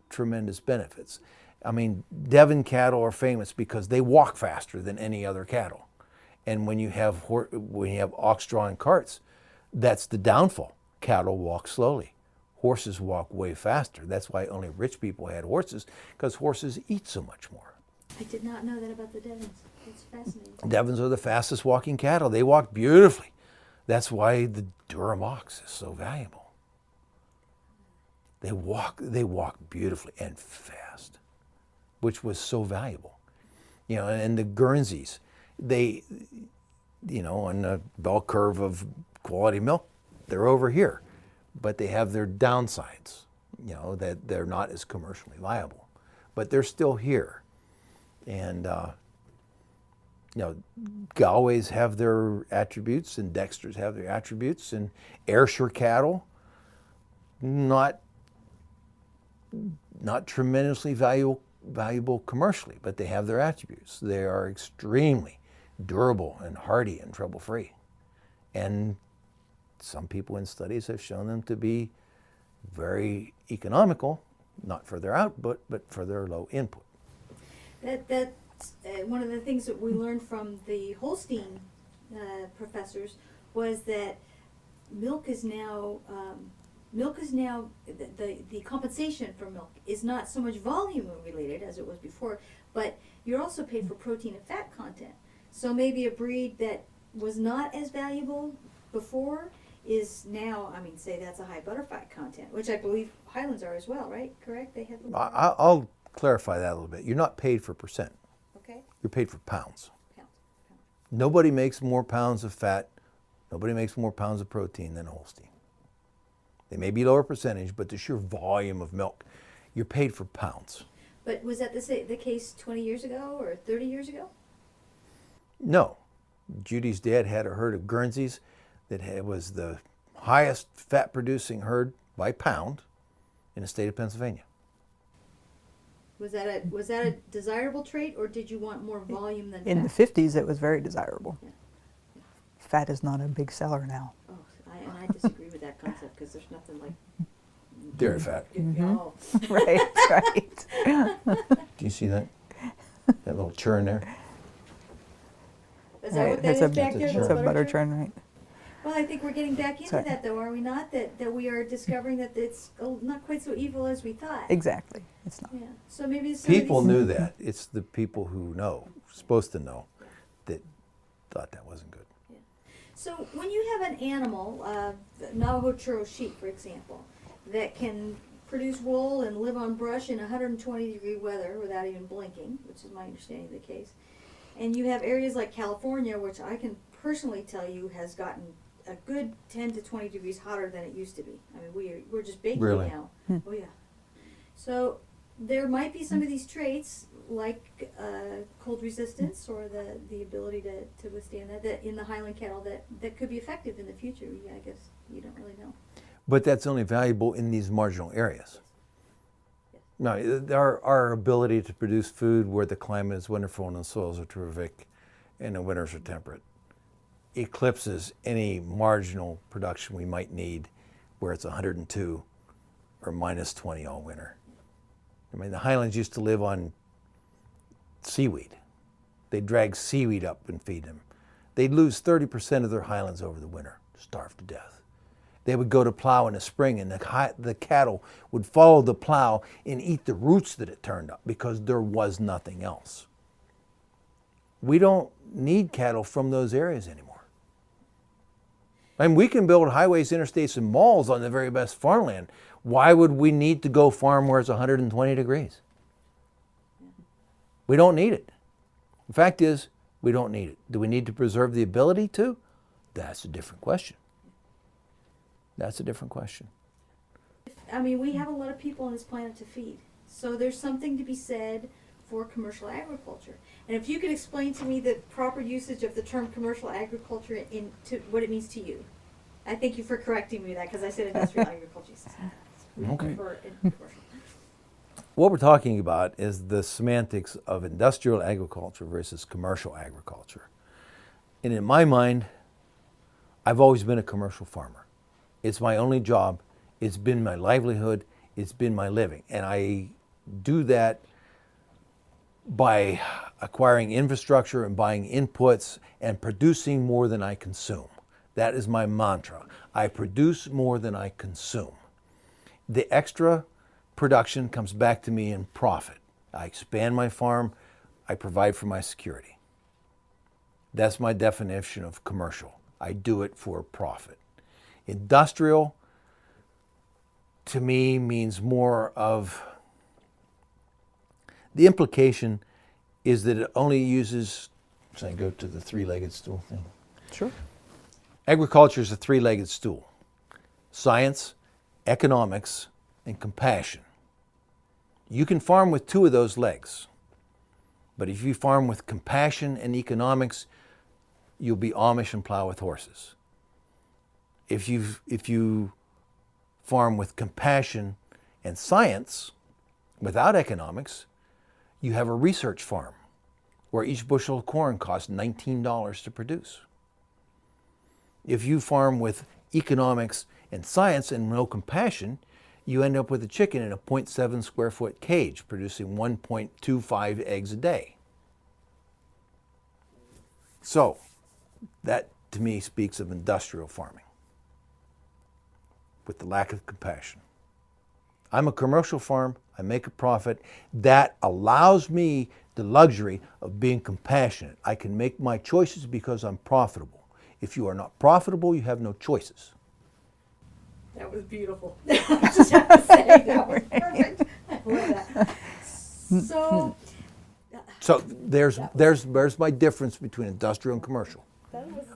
tremendous benefits. I mean, Devon cattle are famous because they walk faster than any other cattle. And when you have ox-drawn carts, that's the downfall. Cattle walk slowly. Horses walk way faster. That's why only rich people had horses, because horses eat so much more. I did not know that about the Devons. It's fascinating. Devons are the fastest walking cattle. They walk beautifully. That's why the Durham ox is so valuable. They walk beautifully and fast, which was so valuable. You know, and the Guernseys, they, you know, on the bell curve of quality milk, they're over here, but they have their downsides, you know, that they're not as commercially viable, but they're still here. And, you know, Galways have their attributes and Dexters have their attributes, and Ayrshire cattle, not tremendously valuable commercially, but they have their attributes. They are extremely durable and hardy and trouble-free. And some people in studies have shown them to be very economical, not for their output, but for their low input. That's one of the things that we learned from the Holstein professors was that milk is now the compensation for milk is not so much volume related as it was before, but you're also paid for protein and fat content. So maybe a breed that was not as valuable before is now, I mean, say that's a high butterfat content, which I believe Highlands are as well, right? Correct? They have. I'll clarify that a little bit. You're not paid for percent. Okay. You're paid for pounds. Pounds. Nobody makes more pounds of fat, nobody makes more pounds of protein than a Holstein. They may be lower percentage, but the sheer volume of milk, you're paid for pounds. But was that the case 20 years ago or 30 years ago? No. Judy's dad had a herd of Guernseys that was the highest fat-producing herd by pound in the state of Pennsylvania. Was that a desirable trait, or did you want more volume than In the fat? 50s, it was very desirable. Yeah. Fat is not a big seller now. Oh, I disagree with that concept because there's nothing like Dairy fat. Oh. Right, right. Do you see that? That little churn there? Is that what that That's is back there? that's a That's the a butter churn, right? Well, I think we're getting back into Sorry. that, though, are we not? That we are discovering that it's not quite so evil as we thought. Exactly. It's not. Yeah. So maybe some of People these- knew that. It's the people who know, supposed to know, that thought that wasn't good. So when you have an animal, Navajo churro sheep, for example, that can produce wool and live on brush in 120-degree weather without even blinking, which is my understanding of the case, and you have areas like California, which I can personally tell you has gotten a good 10 to 20 degrees hotter than it used to be. I mean, we're just baking Really? now. Oh yeah. So there might be some of these traits like cold resistance or the ability to withstand that in the Highland cattle that could be effective in the future. Yeah, I guess you don't really know. But that's only valuable in these marginal areas. Yes. No, our ability to produce food where the climate is wonderful and the soils are terrific and the winters are temperate eclipses any marginal production we might need where it's 102 or minus 20 all winter. I mean, the Highlands used to live on seaweed. They'd drag seaweed up and feed them. They'd lose 30% of their highlands over the winter, starve to death. They would go to plow in the spring and the cattle would follow the plow and eat the roots that it turned up because there was nothing else. We don't need cattle from those areas anymore. I mean, we can build highways, interstates, and malls on the very best farmland. Why would we need to go farm where it's 120 degrees? We don't need it. The fact is, we don't need it. Do we need to preserve the ability to? That's a different question. That's a different question. I mean, we have a lot of people on this planet to feed. So there's something to be said for commercial agriculture. And if you could explain to me the proper usage of the term commercial agriculture to what it means to you. I thank you for correcting me that because I said industrial agriculture. Okay. For commercial. What we're talking about is the semantics of industrial agriculture versus commercial agriculture. And in my mind, I've always been a commercial farmer. It's my only job. It's been my livelihood. It's been my living. And I do that by acquiring infrastructure and buying inputs and producing more than I consume. That is my mantra. I produce more than I consume. The extra production comes back to me in profit. I expand my farm. I provide for my security. That's my definition of commercial. I do it for profit. Industrial, to me, means more of, the implication is that it only uses, should I go to the three-legged stool thing? Sure. Agriculture is a three-legged stool. Science, economics, and compassion. You can farm with two of those legs. But if you farm with compassion and economics, you'll be Amish and plow with horses. If you farm with compassion and science without economics, you have a research farm where each bushel of corn costs $19 to produce. If you farm with economics and science and no compassion, you end up with a chicken in a 0.7 square foot cage producing 1.25 eggs a day. So that to me speaks of industrial farming with the lack of compassion. I'm a commercial farm. I make a profit. That allows me the luxury of being compassionate. I can make my choices because I'm profitable. If you are not profitable, you have no choices. That was beautiful. I just have to say that was perfect. I love that. So there's my difference between industrial and commercial.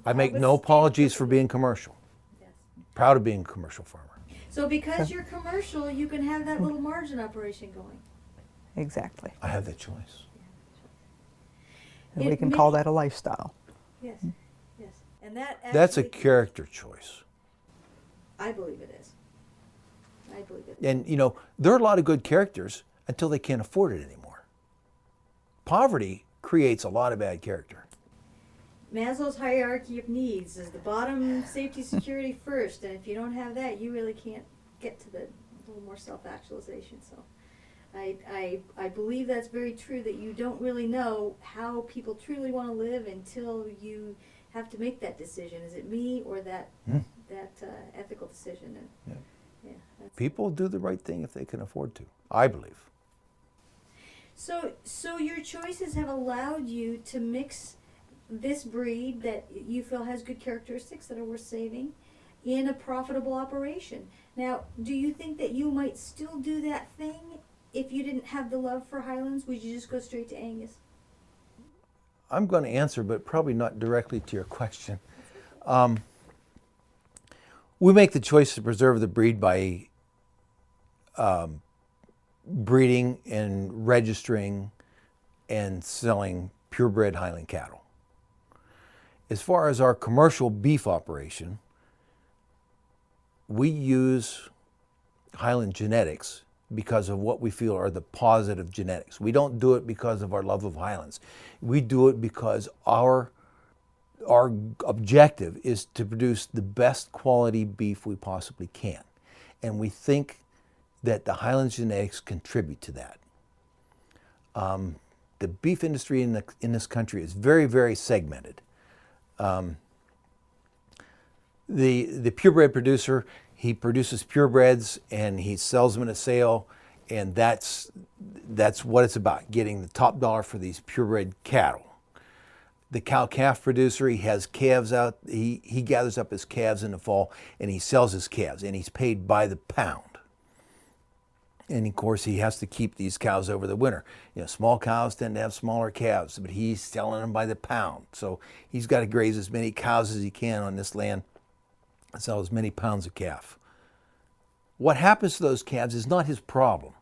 I make no apologies for being commercial. Yes. Proud of being a commercial farmer. So because you're commercial, you can have that little margin operation going. Exactly. I have that choice. And we can call that a lifestyle. Yes, yes. And that That's a actually- character choice. I believe it is. I believe it is. And you know, there are a lot of good characters until they can't afford it anymore. Poverty creates a lot of bad character. Maslow's hierarchy of needs is the bottom safety security first, and if you don't have that, you really can't get to the little more self-actualization. So I believe that's very true, that you don't really know how people truly want to live until you have to make that decision. Is it me or that ethical decision? And, Yeah. that's People do the right thing if they can afford to, I believe. So your choices have allowed you to mix this breed that you feel has good characteristics that are worth saving in a profitable operation. Now, do you think that you might still do that thing if you didn't have the love for Highlands? Would you just go straight to Angus? I'm going to answer, but probably not directly to your question. We make the choice to preserve the breed by breeding and registering and selling purebred Highland cattle. As far as our commercial beef operation, we use Highland genetics because of what we feel are the positive genetics. We don't do it because of our love of Highlands. We do it because our objective is to produce the best quality beef we possibly can. And we think that the Highland genetics contribute to that. The beef industry in this country is very, very segmented. The purebred producer, he produces purebreds and he sells them at a sale, and that's what it's about, getting the top dollar for these purebred cattle. The cow-calf producer, he has calves out, he gathers up his calves in the fall and he sells his calves, and he's paid by the pound. And of course, he has to keep these cows over the winter. You know, small cows tend to have smaller calves, but he's selling them by the pound. So he's got to graze as many cows as he can on this land and sell as many pounds of calf. What happens to those calves is not his problem.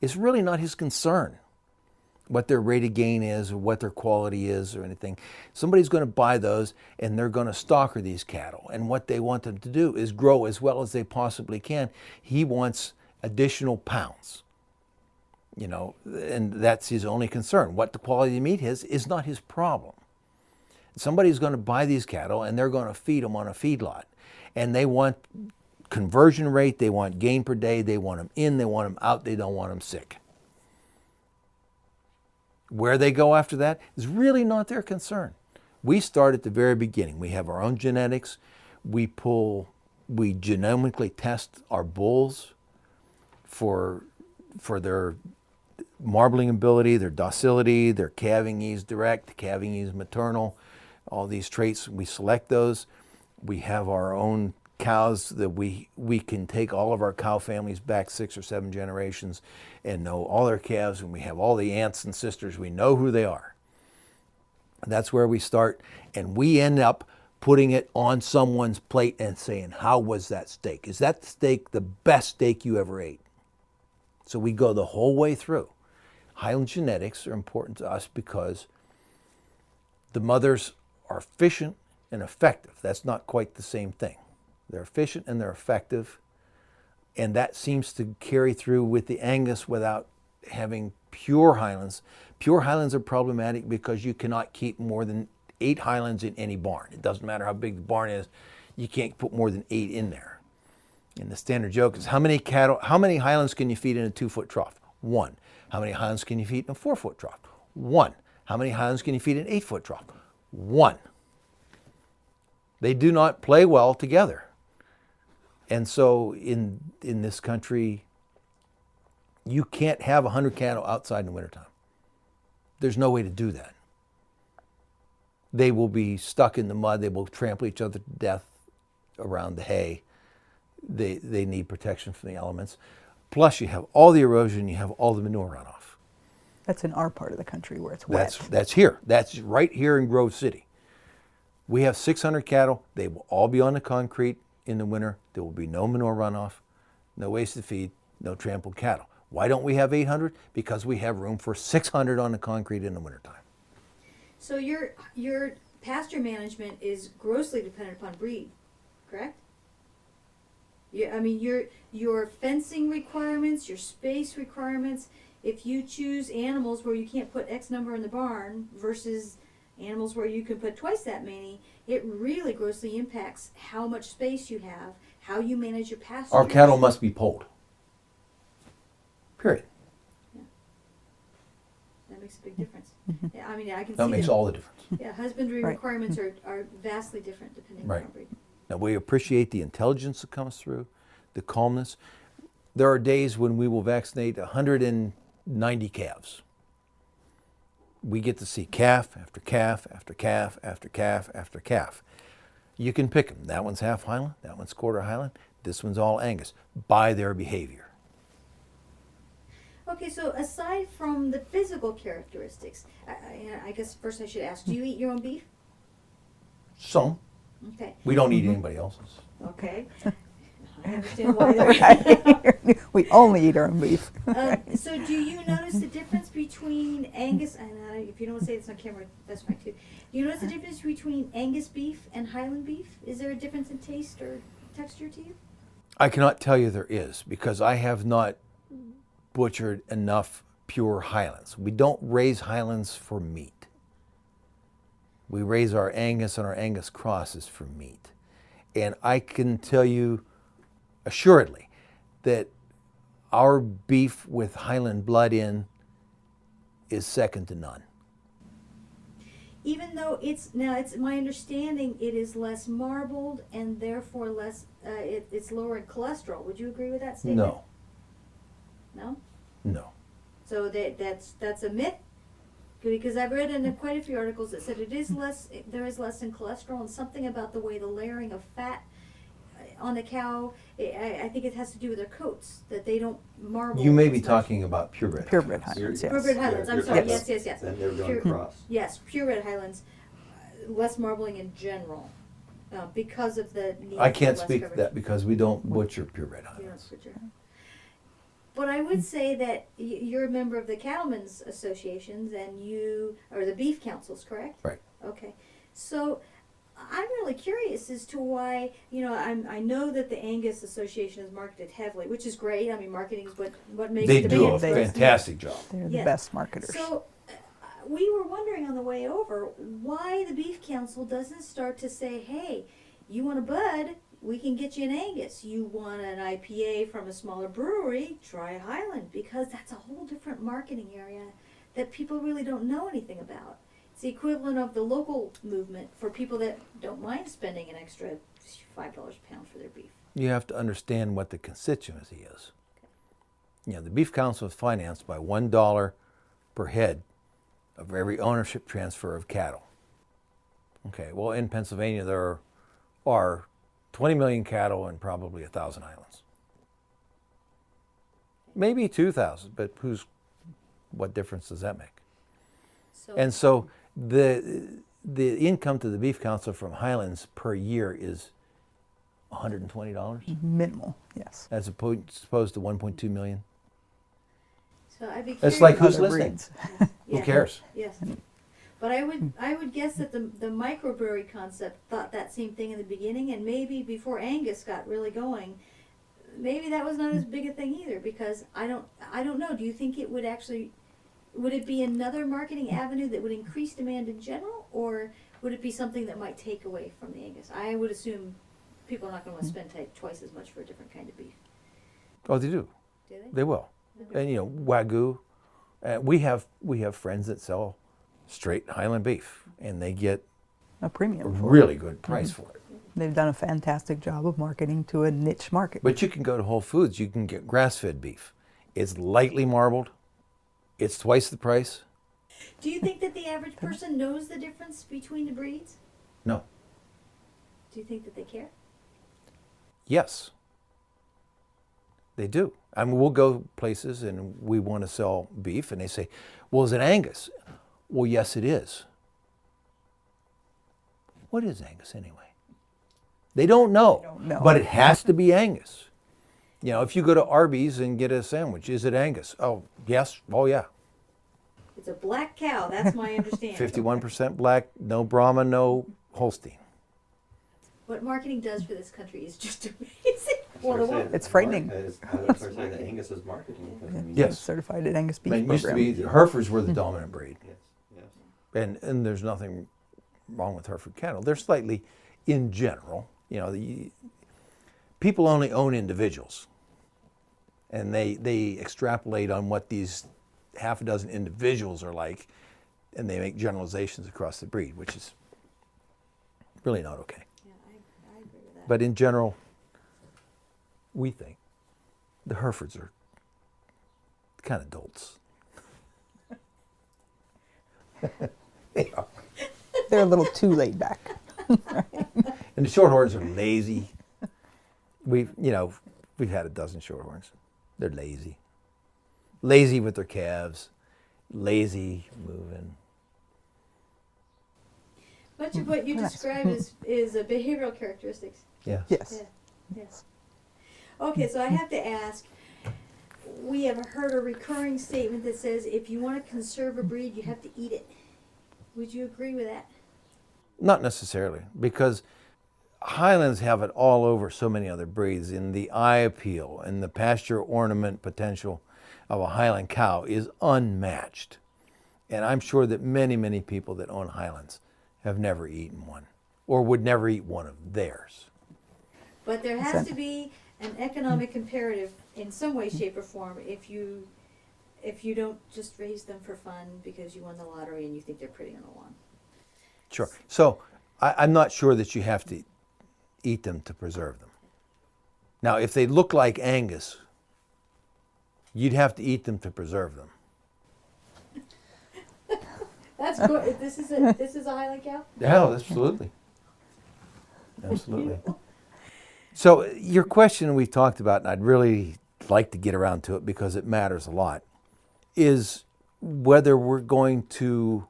It's really not his concern what their rate of gain is or what their quality is or anything. Somebody's going to buy those and they're going to stalker these cattle. And what they want them to do is grow as well as they possibly can. He wants additional pounds, you know, and that's his only concern. What the quality of meat is not his problem. Somebody's going to buy these cattle and they're going to feed them on a feedlot, and they want conversion rate, they want gain per day, they want them in, they want them out, they don't want them sick. Where they go after that is really not their concern. We start at the very beginning. We have our own genetics. We genomically test our bulls for their marbling ability, their docility, their calving ease direct, calving ease maternal, all these traits. We select those. We have our own cows that we can take all of our cow families back 6 or 7 generations and know all their calves, and we have all the aunts and sisters. We know who they are. That's where we start, and we end up putting it on someone's plate and saying, how was that steak? Is that steak the best steak you ever ate? So we go the whole way through. Highland genetics are important to us because the mothers are efficient and effective. That's not quite the same thing. They're efficient and they're effective, and that seems to carry through with the Angus without having pure Highlands. Pure Highlands are problematic because you cannot keep more than 8 Highlands in any barn. It doesn't matter how big the barn is, you can't put more than 8 in there. And the standard joke is, how many Highlands can you feed in a 2-foot trough? 1. How many Highlands can you feed in a 4-foot trough? 1. How many Highlands can you feed in an 8-foot trough? 1. They do not play well together. And so in this country, you can't have 100 cattle outside in the wintertime. There's no way to do that. They will be stuck in the mud. They will trample each other to death around the hay. They need protection from the elements. Plus, you have all the erosion, you have all the manure runoff. That's in our part of the country where it's wet. That's here. That's right here in Grove City. We have 600 cattle. They will all be on the concrete in the winter. There will be no manure runoff, no wasted feed, no trampled cattle. Why don't we have 800? Because we have room for 600 on the concrete in the wintertime. So your pasture management is grossly dependent upon breed, correct? Yeah, I mean your fencing requirements, your space requirements. If you choose animals where you can't put X number in the barn versus animals where you can put twice that many, it really grossly impacts how much space you have, how you manage your pasture. Our cattle must be polled. Period. makes a big difference. Yeah, I mean, I can see That makes all the difference. Yeah, husbandry Right. requirements are vastly different depending Right. on breed. Now, we appreciate the intelligence that comes through, the calmness. There are days when we will vaccinate 190 calves. We get to see calf after calf after calf after calf after calf. You can pick them. That one's half Highland, that one's quarter Highland, this one's all Angus, by their behavior. Okay, so aside from the physical characteristics, I guess first I should ask, do you eat your own beef? Some. Okay. We don't eat anybody else's. Okay. I understand why they're We only eat our own beef. So do you notice the difference between Angus, and if you don't want to say this on camera, that's fine too. Do you notice the difference between Angus beef and Highland beef? Is there a difference in taste or texture to you? I cannot tell you there is, because I have not butchered enough pure Highlands. We don't raise Highlands for meat. We raise our Angus and our Angus crosses for meat. And I can tell you assuredly that our beef with Highland blood in is second to none. Even though it's my understanding it is less marbled and therefore less it's lower in cholesterol. Would you agree with that statement? No, No? no. So that's a myth? Because I've read in quite a few articles that said there is less in cholesterol, and something about the way the layering of fat on the cow, I think it has to do with their coats, that they don't marble. You may be as much. talking about purebred. Purebred Highlands. Highlands, yes. Purebred Highlands, I'm You're sorry, talking yes, yes. Then they're going Pure- cross. Yes, purebred Highlands, less marbling in general, because of the need I for can't less speak to coverage. that because we don't butcher purebred You don't Highlands. butcher. But I would say that you're a member of the cattlemen's associations and you are the beef councils, correct? Right. Okay. So I'm really curious as to why, I know that the Angus Association is marketed heavily, which is great. I mean, marketing is what makes They the do a band grow. fantastic job. They're the Yeah. best marketers. So we were wondering on the way over why the Beef Council doesn't start to say, hey, you want a bud? We can get you an Angus. You want an IPA from a smaller brewery? Try a Highland, because that's a whole different marketing area that people really don't know anything about. It's the equivalent of the local movement for people that don't mind spending an extra $5 a pound for their beef. You have to understand what the constituency is. The Beef Council is financed by $1 per head of every ownership transfer of cattle. Okay, well, in Pennsylvania there are 20 million cattle and probably 1,000 Highlands. Maybe 2,000, but what difference does that make? So And so the income to the Beef Council from Highlands per year is $120 Minimal, yes. as opposed to 1.2 million. So I'd be It's curious. like who's Other listening? breeds. Who Yeah. cares? Yes. But I would guess that the microbrewery concept thought that same thing in the beginning, and maybe before Angus got really going, maybe that was not as big a thing either, because I don't know. Do you think it would it be another marketing avenue that would increase demand in general, or would it be something that might take away from the Angus? I would assume people are not going to want to spend twice as much for a different kind of beef. Oh, they do. Do they? They will. And Wagyu. We have friends that sell straight Highland beef, and they get A a premium for it. really good price for it. They've done a fantastic job of marketing to a niche market. But you can go to Whole Foods, you can get grass-fed beef. It's lightly marbled. It's twice the price. Do you think that the average person knows the difference between the breeds? No. Do you think that they care? Yes. They do. I mean, we'll go places and we want to sell beef, and they say, well, is it Angus? Well, yes, it is. What is Angus anyway? They don't know. don't know. But it has to be Angus. If you go to Arby's and get a sandwich, is it Angus? Oh, yes. Oh, yeah. It's a black cow. That's my understanding. 51% black, no Brahma, no Holstein. What marketing does for this country is just amazing. What a wonder. It's frightening. I would start saying that Angus is marketing. Because, I mean, Yes. Certified at Angus Beef It used to program. be the Herefords were the dominant breed. Yes. Yes. And there's nothing wrong with Hereford cattle. They're slightly, in general, people only own individuals, and they extrapolate on what these half a dozen individuals are like, and they make generalizations across the breed, which is really not okay. Yeah, I agree with that. But in general, we think the Herefords are kind of dolts. They are. They're a little too laid back. And the Shorthorns are lazy. We've had a dozen Shorthorns. They're lazy. Lazy with their calves, lazy moving. Much of what you describe is a behavioral characteristics. Yeah. Yes. Yeah. Yes. Okay, so I have to ask, we have heard a recurring statement that says if you want to conserve a breed, you have to eat it. Would you agree with that? Not necessarily, because Highlands have it all over so many other breeds, and the eye appeal and the pasture ornament potential of a Highland cow is unmatched. And I'm sure that many, many people that own Highlands have never eaten one, or would never eat one of theirs. But there has to be an economic imperative in some way, shape, or form if you don't just raise them for fun because you won the lottery and you think they're pretty on the lawn. Sure. So I'm not sure that you have to eat them to preserve them. Now, if they look like Angus, you'd have to eat them to preserve them. That's good. This is a Highland cow? Yeah, absolutely. Absolutely. So your question we talked about, and I'd really like to get around to it because it matters a lot, is whether we're going to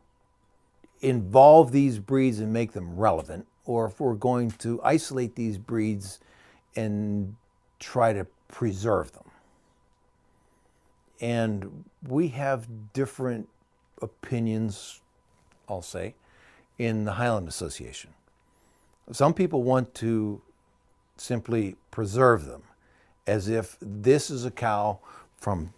involve these breeds and make them relevant, or if we're going to isolate these breeds and try to preserve them. And we have different opinions, I'll say, in the Highland Association. Some people want to simply preserve them as if this is a cow from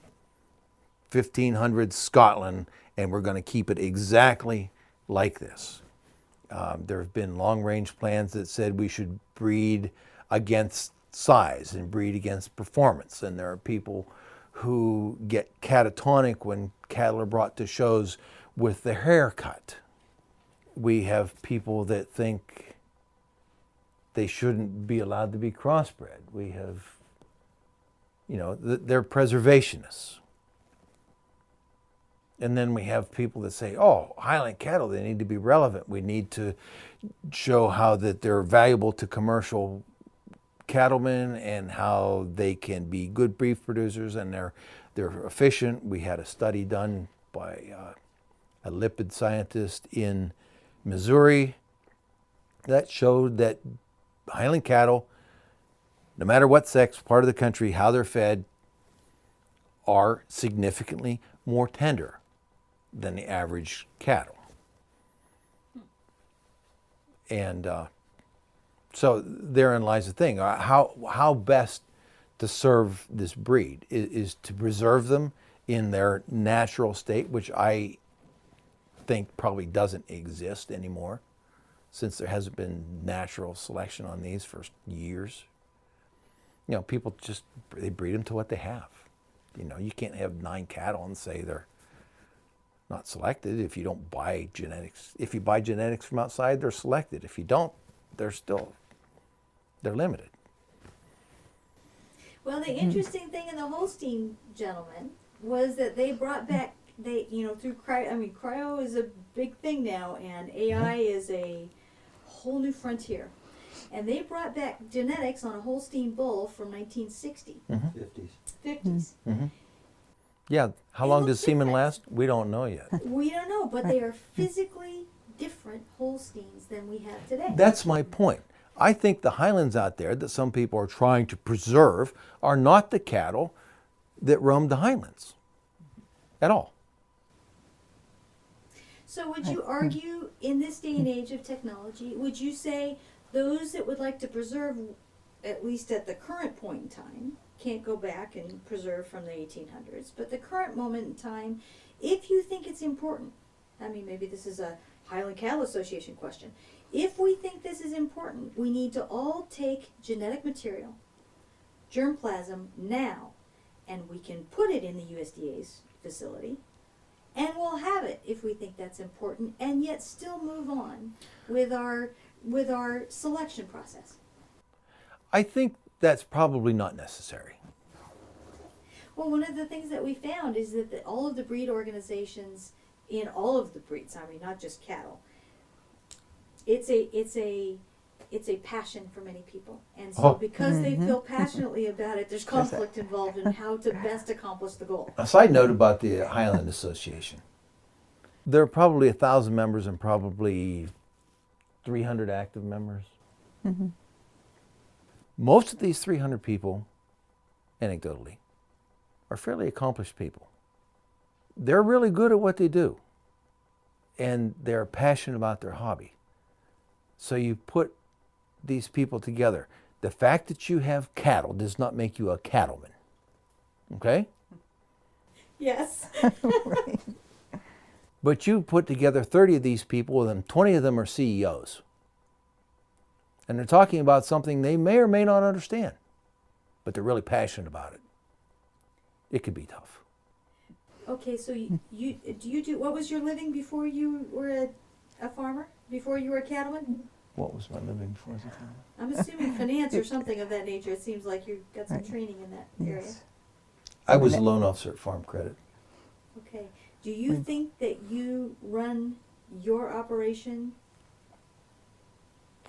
1500 Scotland and we're going to keep it exactly like this. There have been long-range plans that said we should breed against size and breed against performance, and there are people who get catatonic when cattle are brought to shows with the haircut. We have people that think they shouldn't be allowed to be crossbred. We have, they're preservationists. And then we have people that say, oh, Highland cattle, they need to be relevant. We need to show how that they're valuable to commercial cattlemen and how they can be good beef producers and they're efficient. We had a study done by a lipid scientist in Missouri that showed that Highland cattle, no matter what sex, part of the country, how they're fed, are significantly more tender than the average cattle. And so therein lies the thing. How best to serve this breed is to preserve them in their natural state, which I think probably doesn't exist anymore, since there hasn't been natural selection on these for years. People they breed them to what they have. You can't have 9 cattle and say they're not selected if you don't buy genetics. If you buy genetics from outside, they're selected. If you don't, they're limited. Well, the interesting thing in the Holstein gentlemen was that they brought back, through cryo is a big thing now, and AI is a whole new frontier. And they brought back genetics on a Holstein bull from 1960. 50s. Mm-hmm. Yeah, how long does semen last? We don't know yet. We don't know, but they are physically different Holsteins than we have today. That's my point. I think the Highlands out there that some people are trying to preserve are not the cattle that roamed the Highlands at all. So would you argue, in this day and age of technology, would you say those that would like to preserve, at least at the current point in time, can't go back and preserve from the 1800s, but the current moment in time, if you think it's important, maybe this is a Highland Cattle Association question, if we think this is important, we need to all take genetic material, germplasm now, and we can put it in the USDA's facility, And we'll have it if we think that's important, and yet still move on with our selection process. I think that's probably not necessary. Well, one of the things that we found is that all of the breed organizations in all of the breeds, I mean, not just cattle, it's a passion for many people. And so because they feel passionately about it, there's conflict involved in how to best accomplish the goal. A side note about the Highland Association. There are probably 1,000 members and probably 300 active members. Mm-hmm. Most of these 300 people, anecdotally, are fairly accomplished people. They're really good at what they do, and they're passionate about their hobby. So you put these people together. The fact that you have cattle does not make you a cattleman. Okay? Yes. Right. But you put together 30 of these people, and 20 of them are CEOs. And they're talking about something they may or may not understand, but they're really passionate about it. It could be tough. Okay, so what was your living before you were a farmer? Before you were a cattleman? What was my living before as a cattleman? I'm assuming finance or something of that nature. It seems like you got some Right. training in that area. Yes. I was a loan officer at Farm Credit. Okay. Do you think that you run your operation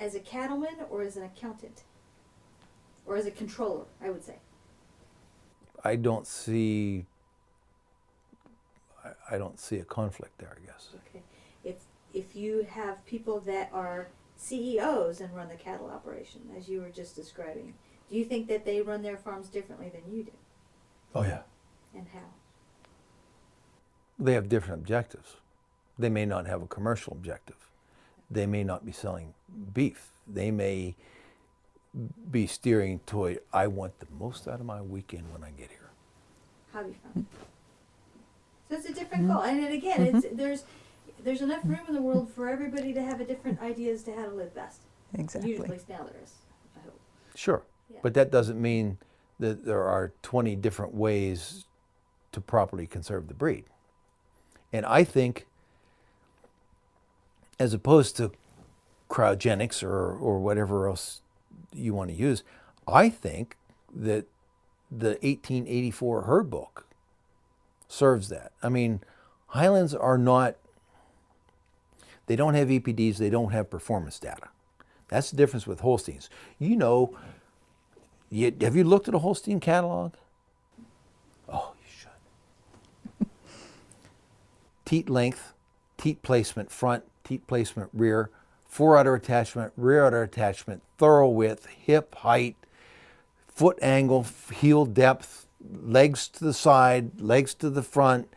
as a cattleman or as an accountant? Or as a controller, I would say. I don't see a conflict there, I guess. Okay. If you have people that are CEOs and run the cattle operation, as you were just describing, do you think that they run their farms differently than you do? Oh, yeah. And how? They have different objectives. They may not have a commercial objective. They may not be selling beef. They may be steering toward, I want the most out of my weekend when I get here. Hobby farm. So it's a different goal. And then again, there's enough room in the world for everybody to have a different ideas to how to live best. Exactly. Usually, at least now there is, I hope. Sure. Yeah. But that doesn't mean that there are 20 different ways to properly conserve the breed. And I think, as opposed to cryogenics or whatever else you want to use, I think that the 1884 herd book serves that. I mean, Highlands are not, they don't have EPDs, they don't have performance data. That's the difference with Holsteins. You know, have you looked at a Holstein catalog? Oh, you should. Teat length, teat placement front, teat placement rear, fore udder attachment, rear udder attachment, thorough width, hip height, foot angle, heel depth, legs to the side, legs to the front,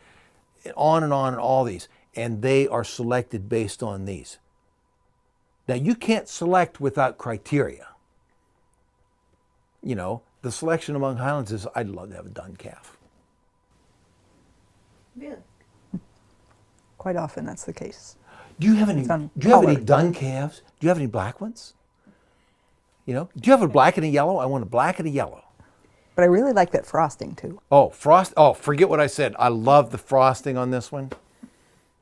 on, all these. And they are selected based on these. Now, you can't select without criteria. You know, the selection among Highlands is, I'd love to have a dun calf. Really? Quite often that's the case. Do you have any? It's on Do you have any color. dun calves? Do you have any black ones? You know, do you have a black and a yellow? I want a black and a yellow. But I really like that frosting too. Oh, frost. Oh, forget what I said. I love the frosting on this one.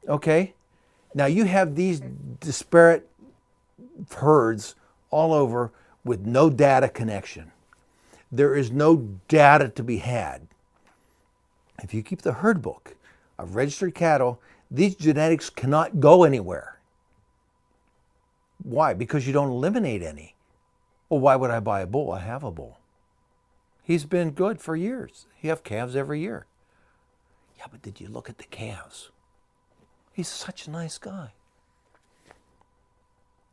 Okay. Now you have these disparate herds all over with no data connection. There is no data to be had. If you keep the herd book of registered cattle, these genetics cannot go anywhere. Why? Because you don't eliminate any. Well, why would I buy a bull? I have a bull. He's been good for years. You have calves every year. Yeah, but did you look at the calves? He's such a nice guy.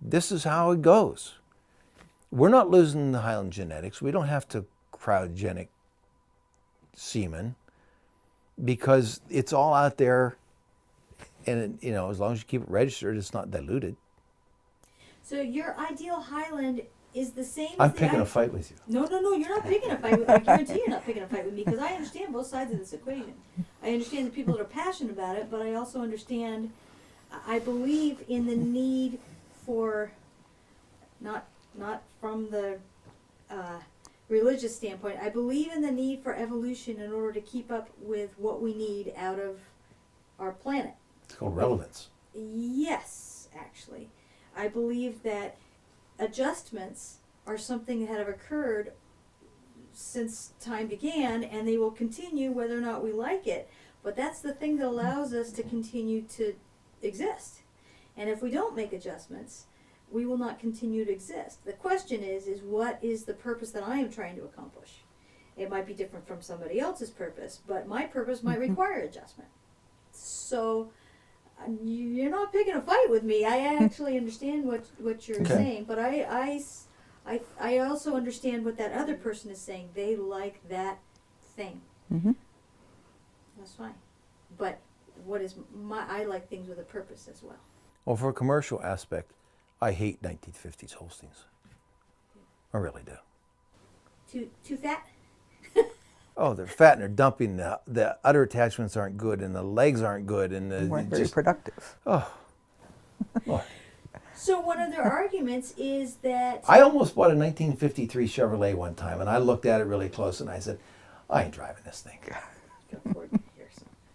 This is how it goes. We're not losing the Highland genetics. We don't have to cryogenic semen because it's all out there, and you know, as long as you keep it registered, it's not diluted. So your ideal Highland is the same I'm as picking a fight with you. No, you're not picking a fight with me. I guarantee you're not picking a fight with me because I understand both sides of this equation. I understand the people that are passionate about it, but I also understand, I believe in the need for, not from the religious standpoint, I believe in the need for evolution in order to keep up with what we need out of our planet. It's called relevance. Yes, actually. I believe that adjustments are something that have occurred since time began, and they will continue whether or not we like it. But that's the thing that allows us to continue to exist. And if we don't make adjustments, we will not continue to exist. The question is what is the purpose that I am trying to accomplish? It might be different from somebody else's purpose, but my purpose might require adjustment. So you're not picking a fight with me. I actually understand what you're saying, but I also understand what that other person is saying. They like that thing. Mm-hmm. That's fine. But I like things with a purpose as well. Well, for a commercial aspect, I hate 1950s Holsteins. I really do. Too fat? Oh, they're fat and they're dumping. The udder attachments aren't good and the legs aren't good. And They weren't very productive. Oh. Lord. So one of their arguments is that... I almost bought a 1953 Chevrolet one time, and I looked at it really close, and I said, I ain't driving this thing.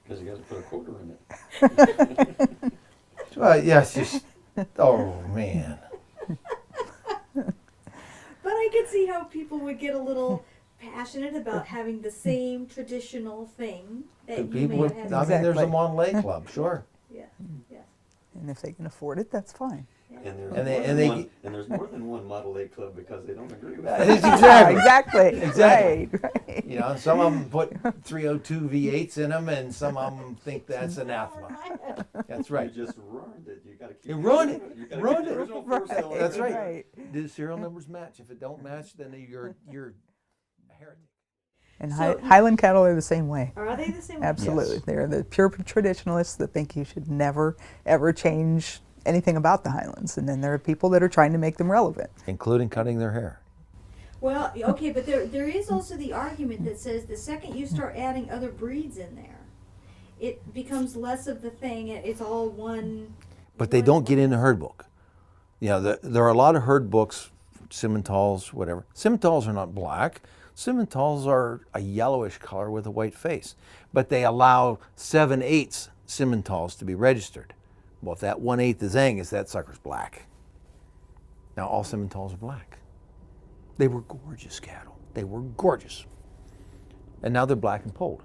Because you got to put a quarter in it. Yes, just, oh, man. But I could see how people would get a little passionate about having the same traditional thing that you People may would, have. I mean, there's a Exactly. Montlake Club, sure. Yeah, yeah. And if they can afford it, that's fine. And there's, And there's more than one Model A club because they don't agree with That it. is exactly. Exactly. Exactly. Right. You know, some of them put 302 V8s in them, and some of them think that's anathema. That's right. You just ruined it. You got to keep You ruined it. You gotta Ruined keep the it. original first Right. element. That's right. Right. Do the serial numbers match? If it don't match, then you're a heretic. And So- Highland cattle are the same way. Are they the same way? Absolutely. Yes. They're the pure traditionalists that think you should never, ever change anything about the Highlands. And then there are people that are trying to make them relevant. Including cutting their hair. Well, okay, but there is also the argument that says the second you start adding other breeds in there, it becomes less of the thing. It's all one. But they don't get in the herd book. You know, there are a lot of herd books, Simmentals, whatever. Simmentals are not black. Simmentals are a yellowish color with a white face. But they allow 7/8 Simmentals to be registered. Well, if that 1/8 is Angus, that sucker's black. Now, all Simmentals are black. They were gorgeous cattle. They were gorgeous. And now they're black and polled.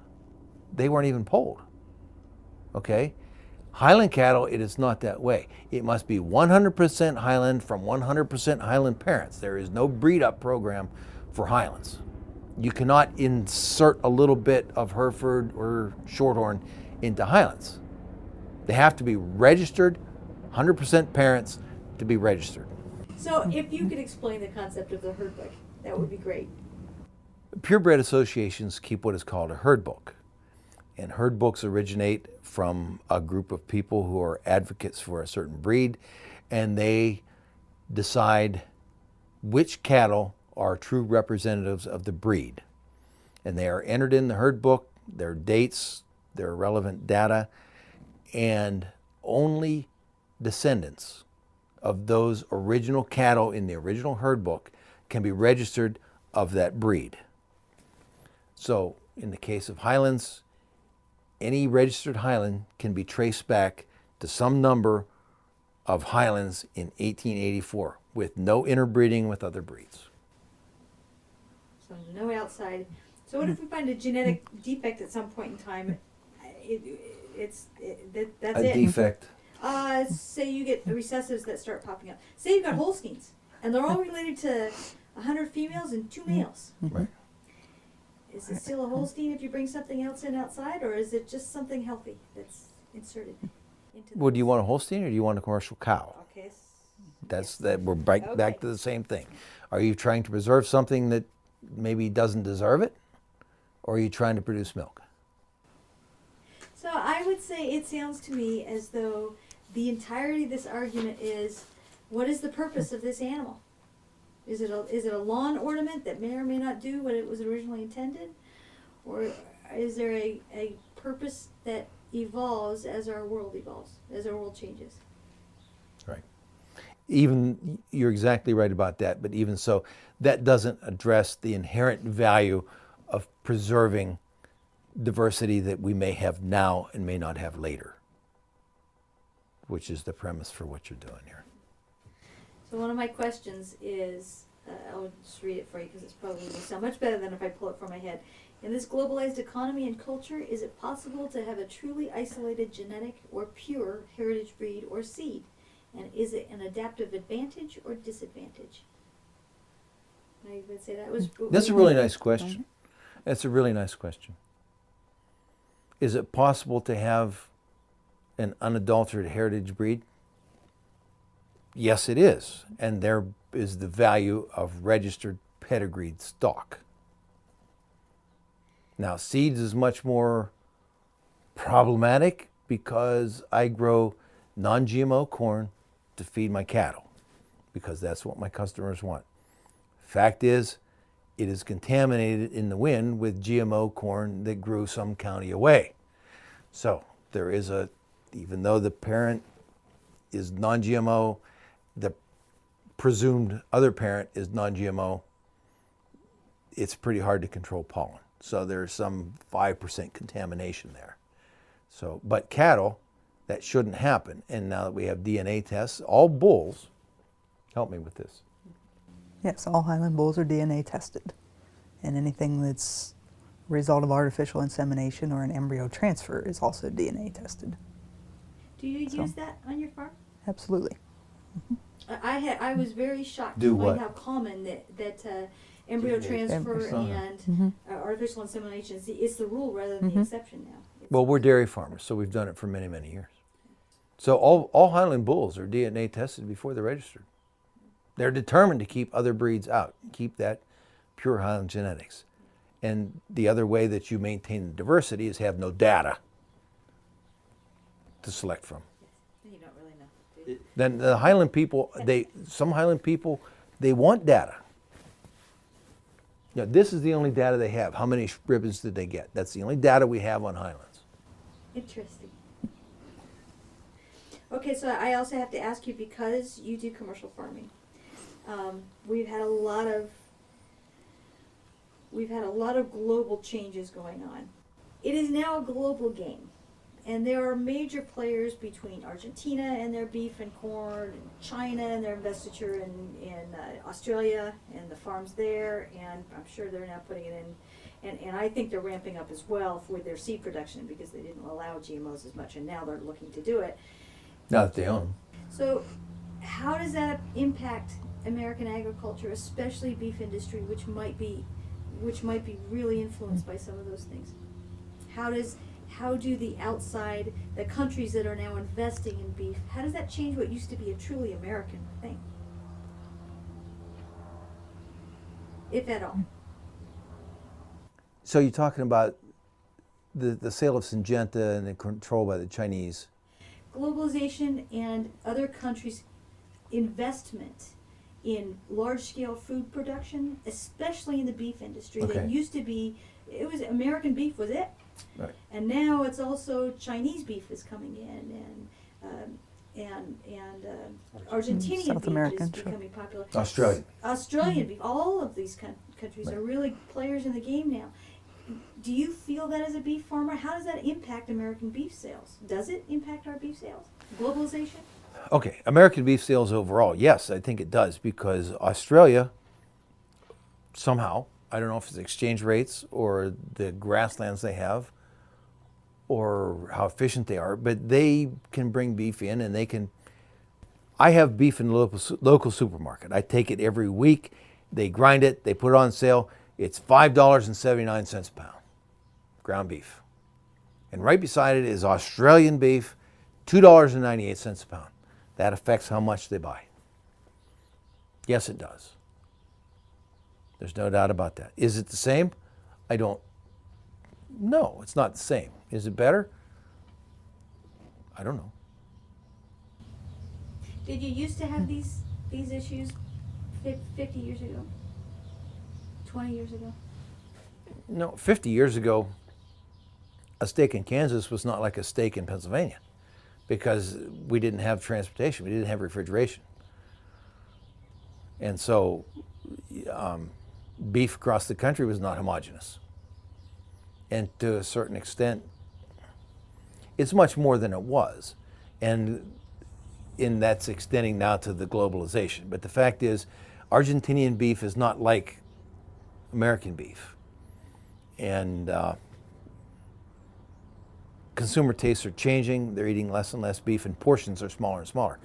They weren't even polled. Okay? Highland cattle, it is not that way. It must be 100% Highland from 100% Highland parents. There is no breed up program for Highlands. You cannot insert a little bit of Hereford or Shorthorn into Highlands. They have to be registered, 100% parents to be registered. So if you could explain the concept of the herd book, that would be great. Purebred associations keep what is called a herd book. And herd books originate from a group of people who are advocates for a certain breed, and they decide which cattle are true representatives of the breed. And they are entered in the herd book, their dates, their relevant data, and only descendants of those original cattle in the original herd book can be registered of that breed. So in the case of Highlands, any registered Highland can be traced back to some number of Highlands in 1884 with no interbreeding with other breeds. So no outside. So what if we find a genetic defect at some point in time? That's A it. defect. Say you get recessives that start popping up. Say you've got Holsteins, and they're all related to 100 females and 2 males. Right. Is it still a Holstein if you bring something else in outside, or is it just something healthy that's inserted into the Well, do you want a Holstein or do you want a commercial cow? Okay. That's that. We're back Okay. to the same thing. Are you trying to preserve something that maybe doesn't deserve it, or are you trying to produce milk? So I would say it sounds to me as though the entirety of this argument is, what is the purpose of this animal? Is it a lawn ornament that may or may not do what it was originally intended? Or is there a purpose that evolves as our world evolves, as our world changes? Right. Even you're exactly right about that, but even so, that doesn't address the inherent value of preserving diversity that we may have now and may not have later, which is the premise for what you're doing here. So one of my questions is, I'll just read it for you because it's probably going to sound much better than if I pull it from my head. In this globalized economy and culture, is it possible to have a truly isolated genetic or pure heritage breed or seed? And is it an adaptive advantage or disadvantage? I would say that was... That's a really nice question. That's a really nice question. Is it possible to have an unadulterated heritage breed? Yes, it is. And there is the value of registered pedigreed stock. Now, seeds is much more problematic because I grow non-GMO corn to feed my cattle because that's what my customers want. Fact is, it is contaminated in the wind with GMO corn that grew some county away. So there is even though the parent is non-GMO, the presumed other parent is non-GMO, it's pretty hard to control pollen. So there's some 5% contamination there. So, but cattle, that shouldn't happen. And now that we have DNA tests, all bulls, help me with this. Yes, all Highland bulls are DNA tested. And anything that's a result of artificial insemination or an embryo transfer is also DNA tested. Do you use that on your farm? Absolutely. I was very shocked Do to what? find how common that embryo transfer and artificial insemination it's the rule rather than the exception now. Well, we're dairy farmers, so we've done it for many, many years. So all Highland bulls are DNA tested before they're registered. They're determined to keep other breeds out, keep that pure Highland genetics. And the other way that you maintain the diversity is have no data to select from. You don't really know. Do you? Then the Highland people, some Highland people, they want data. You know, this is the only data they have. How many ribbons did they get? That's the only data we have on Highlands. Interesting. Okay, so I also have to ask you, because you do commercial farming, we've had a lot of global changes going on. It is now a global game, and there are major players between Argentina and their beef and corn, and China and their investiture in Australia and the farms there, and I'm sure they're now putting it in. And I think they're ramping up as well for their seed production because they didn't allow GMOs as much, and now they're looking to do it. Now that they own them. So how does that impact American agriculture, especially beef industry, which might be really influenced by some of those things? How do the countries that are now investing in beef, how does that change what used to be a truly American thing? If at all. So you're talking about the sale of Syngenta and the control by the Chinese. Globalization and other countries' investment in large-scale food production, especially in the beef industry. Okay. That used to be, it was American beef was it, Right. and now it's also Chinese beef is coming in, and Argentinian South beef American, is sure. becoming popular. Australian. Beef. All of these countries Right. are really players in the game now. Do you feel that as a beef farmer? How does that impact American beef sales? Does it impact our beef sales? Globalization? Okay, American beef sales overall, yes, I think it does, because Australia, somehow, I don't know if it's exchange rates or the grasslands they have or how efficient they are, but they can bring beef in and they can. I have beef in the local supermarket. I take it every week. They grind it, they put it on sale. It's $5.79 a pound, ground beef. And right beside it is Australian beef, $2.98 a pound. That affects how much they buy. Yes, it does. There's no doubt about that. Is it the same? No, it's not the same. Is it better? I don't know. Did you used to have these issues 50 years ago? 20 years ago? No, 50 years ago, a steak in Kansas was not like a steak in Pennsylvania because we didn't have transportation, we didn't have refrigeration. And so beef across the country was not homogeneous. And to a certain extent, it's much more than it was. And that's extending now to the globalization. But the fact is, Argentinian beef is not like American beef. And consumer tastes are changing. They're eating less and less beef, and portions are smaller and smaller.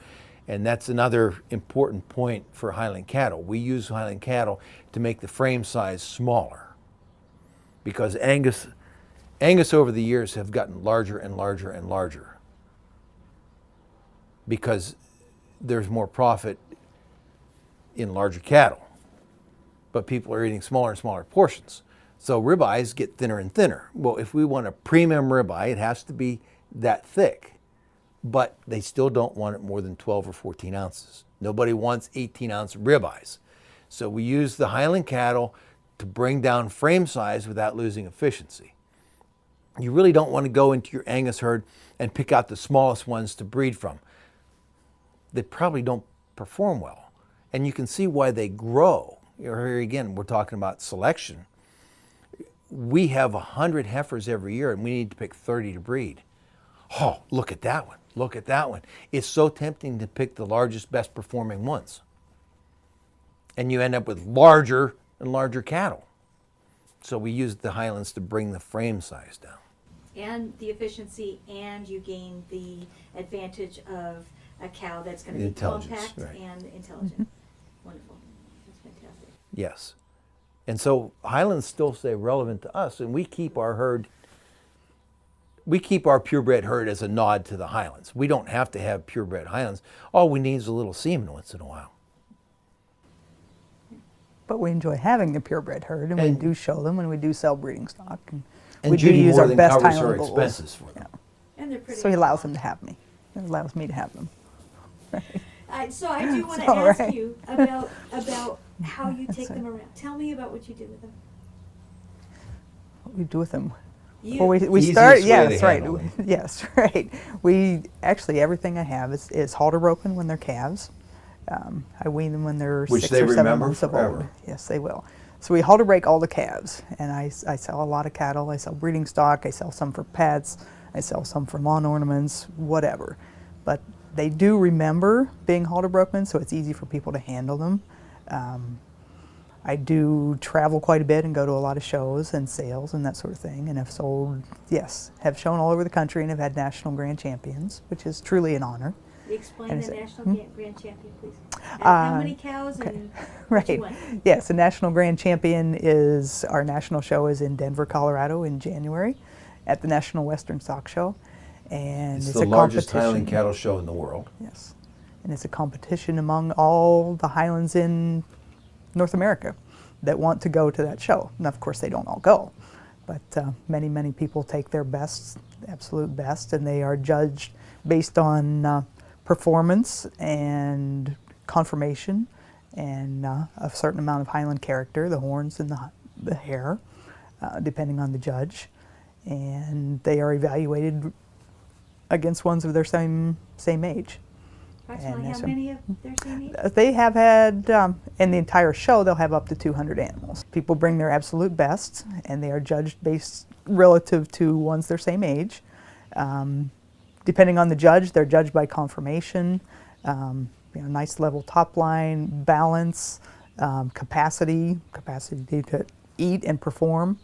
And that's another important point for Highland cattle. We use Highland cattle to make the frame size smaller, because Angus over the years have gotten larger and larger and larger, because there's more profit in larger cattle, but people are eating smaller and smaller portions. So ribeyes get thinner and thinner. Well, if we want a premium ribeye, it has to be that thick, but they still don't want it more than 12 or 14 ounces. Nobody wants 18-ounce ribeyes. So we use the Highland cattle to bring down frame size without losing efficiency. You really don't want to go into your Angus herd and pick out the smallest ones to breed from. They probably don't perform well. And you can see why they grow. Here again, we're talking about selection. We have 100 heifers every year, and we need to pick 30 to breed. Oh, look at that one. Look at that one. It's so tempting to pick the largest, best performing ones. And you end up with larger and larger cattle. So we use the Highlands to bring the frame size down. And the efficiency, and you gain the advantage of a cow that's going to be Intelligence, compact right. and intelligent. Wonderful. That's fantastic. Yes. And so Highlands still stay relevant to us, and we keep our herd, we keep our purebred herd as a nod to the Highlands. We don't have to have purebred Highlands. All we need is a little semen once in a while. But we enjoy having the purebred herd, and we do show them, and we do sell breeding stock. And we Judy do use more our than best covers Highland her bulls. expenses for them. And they're pretty. So he allows them to have me. It allows me to have them. So I do want to So, ask right. you about how you take That's them around. Tell me about what you do with them. What we do with them? You. Well, we Easiest start. way to Yes, right. handle them. Yes, right. We actually, everything I have is halter broken when they're calves. I wean them when they're Which 6 they or 7 remember months forever. old. Yes, they will. So we halter break all the calves, and I sell a lot of cattle. I sell breeding stock. I sell some for pets. I sell some for lawn ornaments, whatever. But they do remember being halter broken, so it's easy for people to handle them. I do travel quite a bit and go to a lot of shows and sales and that sort of thing, and have sold, yes, have shown all over the country and have had national grand champions, which is truly an honor. Explain And the is it- national grand champion, please. How many cows and what you Right. won? Yes, the national grand champion is, our national show is in Denver, Colorado in January at the National Western Stock Show. And It's it's the a largest competition. Highland cattle show in the world. Yes. And it's a competition among all the Highlands in North America that want to go to that show. Now, of course, they don't all go, but many, many people take their best, absolute best, and they are judged based on performance and conformation and a certain amount of Highland character, the horns and the hair, depending on the judge. And they are evaluated against ones of their same age. Approximately how so- many of their same age? They have had, in the entire show, they'll have up to 200 animals. People bring their absolute best, and they are judged based relative to ones their same age. Depending on the judge, they're judged by conformation, nice level top line, balance, capacity to eat and perform.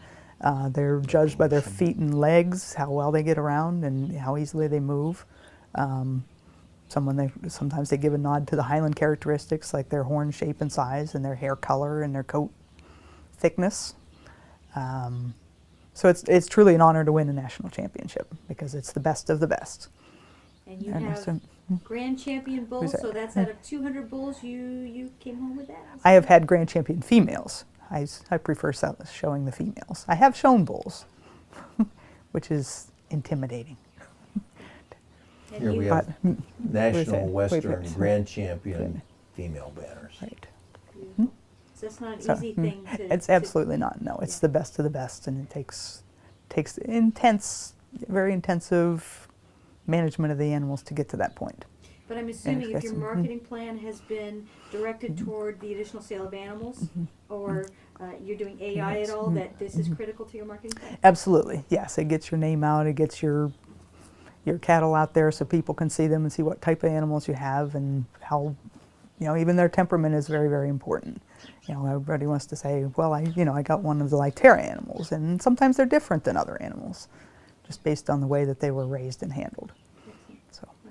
They're judged by their feet and legs, how well they get around and how easily they move. Sometimes they give a nod to the Highland characteristics, like their horn shape and size and their hair color and their coat thickness. So it's truly an honor to win a national championship because it's the best of the best. And you And have so- grand champion bulls, that? so that's out of 200 bulls, you came home with that? I have had grand champion females. I prefer showing the females. I have shown bulls, which is intimidating. And Here you- we have But, National Wait, Western wait. Grand Champion female banners. right. Beautiful. So that's not an So, easy thing to... It's absolutely not. No, it's the best of the best, and it takes intense, very intensive management of the animals to get to that point. But I'm assuming if your Interesting. marketing plan has been directed toward the additional sale of animals, or you're doing AI at all, that this is critical to your marketing plan? Absolutely, yes. It gets your name out. It gets your cattle out there so people can see them and see what type of animals you have and how, even their temperament is very, very important. Everybody wants to say, well, I got one of the LiTerra animals, and sometimes they're different than other animals, just based on the way that they were raised and handled.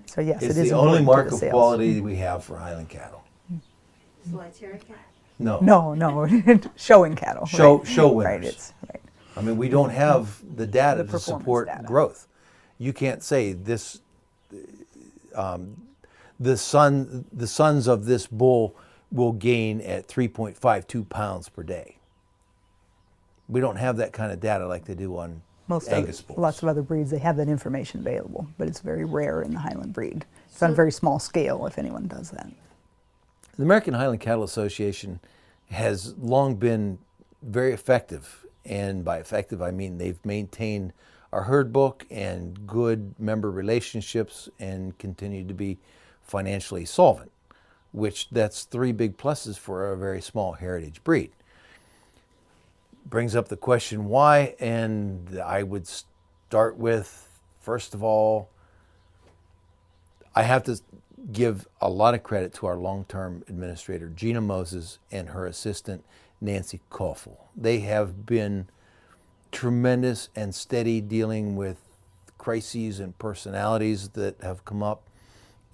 So yes, It's it is the only important mark to the of sales. quality we have for Highland cattle. Is LiTerra cat? No. No, showing cattle. Show Right, winners. it's right. I mean, we don't have the data The to performance support data. growth. You can't say this. The sons of this bull will gain at 3.52 pounds per day. We don't have that kind of data like they do on Angus bulls. Lots of other breeds, they have that information available, but it's very rare in the Highland breed. It's on a So- very small scale if anyone does that. The American Highland Cattle Association has long been very effective, and by effective I mean they've maintained our herd book and good member relationships and continue to be financially solvent, which that's three big pluses for a very small heritage breed. Brings up the question why, and I would start with, first of all, I have to give a lot of credit to our long-term administrator, Gina Moses, and her assistant, Nancy Koffel. They have been tremendous and steady dealing with crises and personalities that have come up,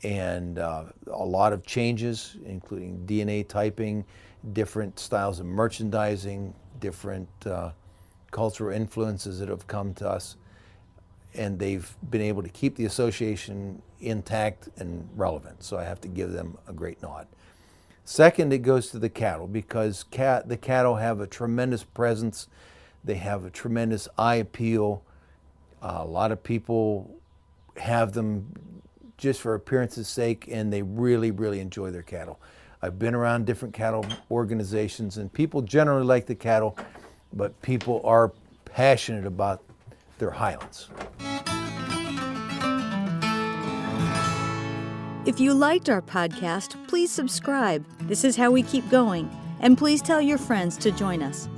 and a lot of changes, including DNA typing, different styles of merchandising, different cultural influences that have come to us, and they've been able to keep the association intact and relevant. So I have to give them a great nod. Second, it goes to the cattle, because the cattle have a tremendous presence. They have a tremendous eye appeal. A lot of people have them just for appearance's sake, and they really, really enjoy their cattle. I've been around different cattle organizations, and people generally like the cattle, but people are passionate about their Highlands. If you liked our podcast, please subscribe. This is how we keep going. And please tell your friends to join us.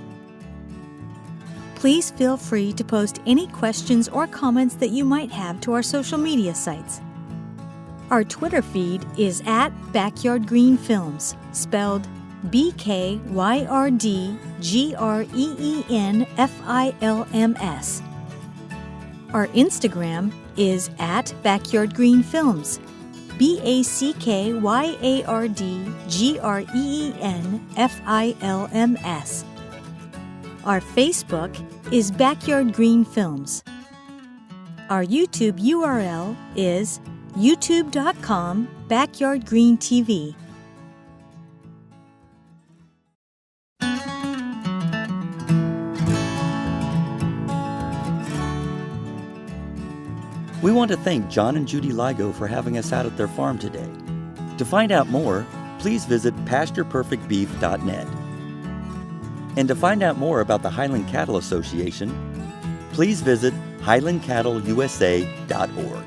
Please feel free to post any questions or comments that you might have to our social media sites. Our Twitter feed is at BackyardGreenFilms, spelled BakYardGreenFilms. Our Instagram is at BackyardGreenFilms, BakYardGreenFilms. Our Facebook is Backyard Green Films. Our YouTube URL is youtube.com/BackyardGreenTV. We want to thank John and Judy Ligo for having us out at their farm today. To find out more, please visit pastureperfectbeef.net. And to find out more about the Highland Cattle Association, please visit highlandcattleusa.org.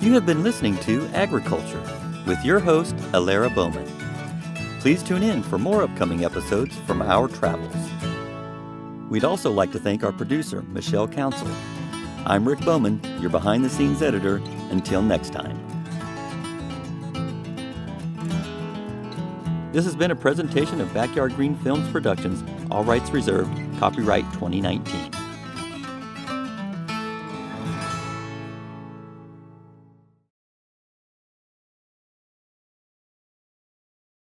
You have been listening to Agri-Culture with your host, Elara Bowman. Please tune in for more upcoming episodes from our travels. We'd also like to thank our producer, Michelle Council. I'm Rick Bowman, your behind-the-scenes editor. Until next time. This has been a presentation of Backyard Green Films Productions, all rights reserved, copyright 2019.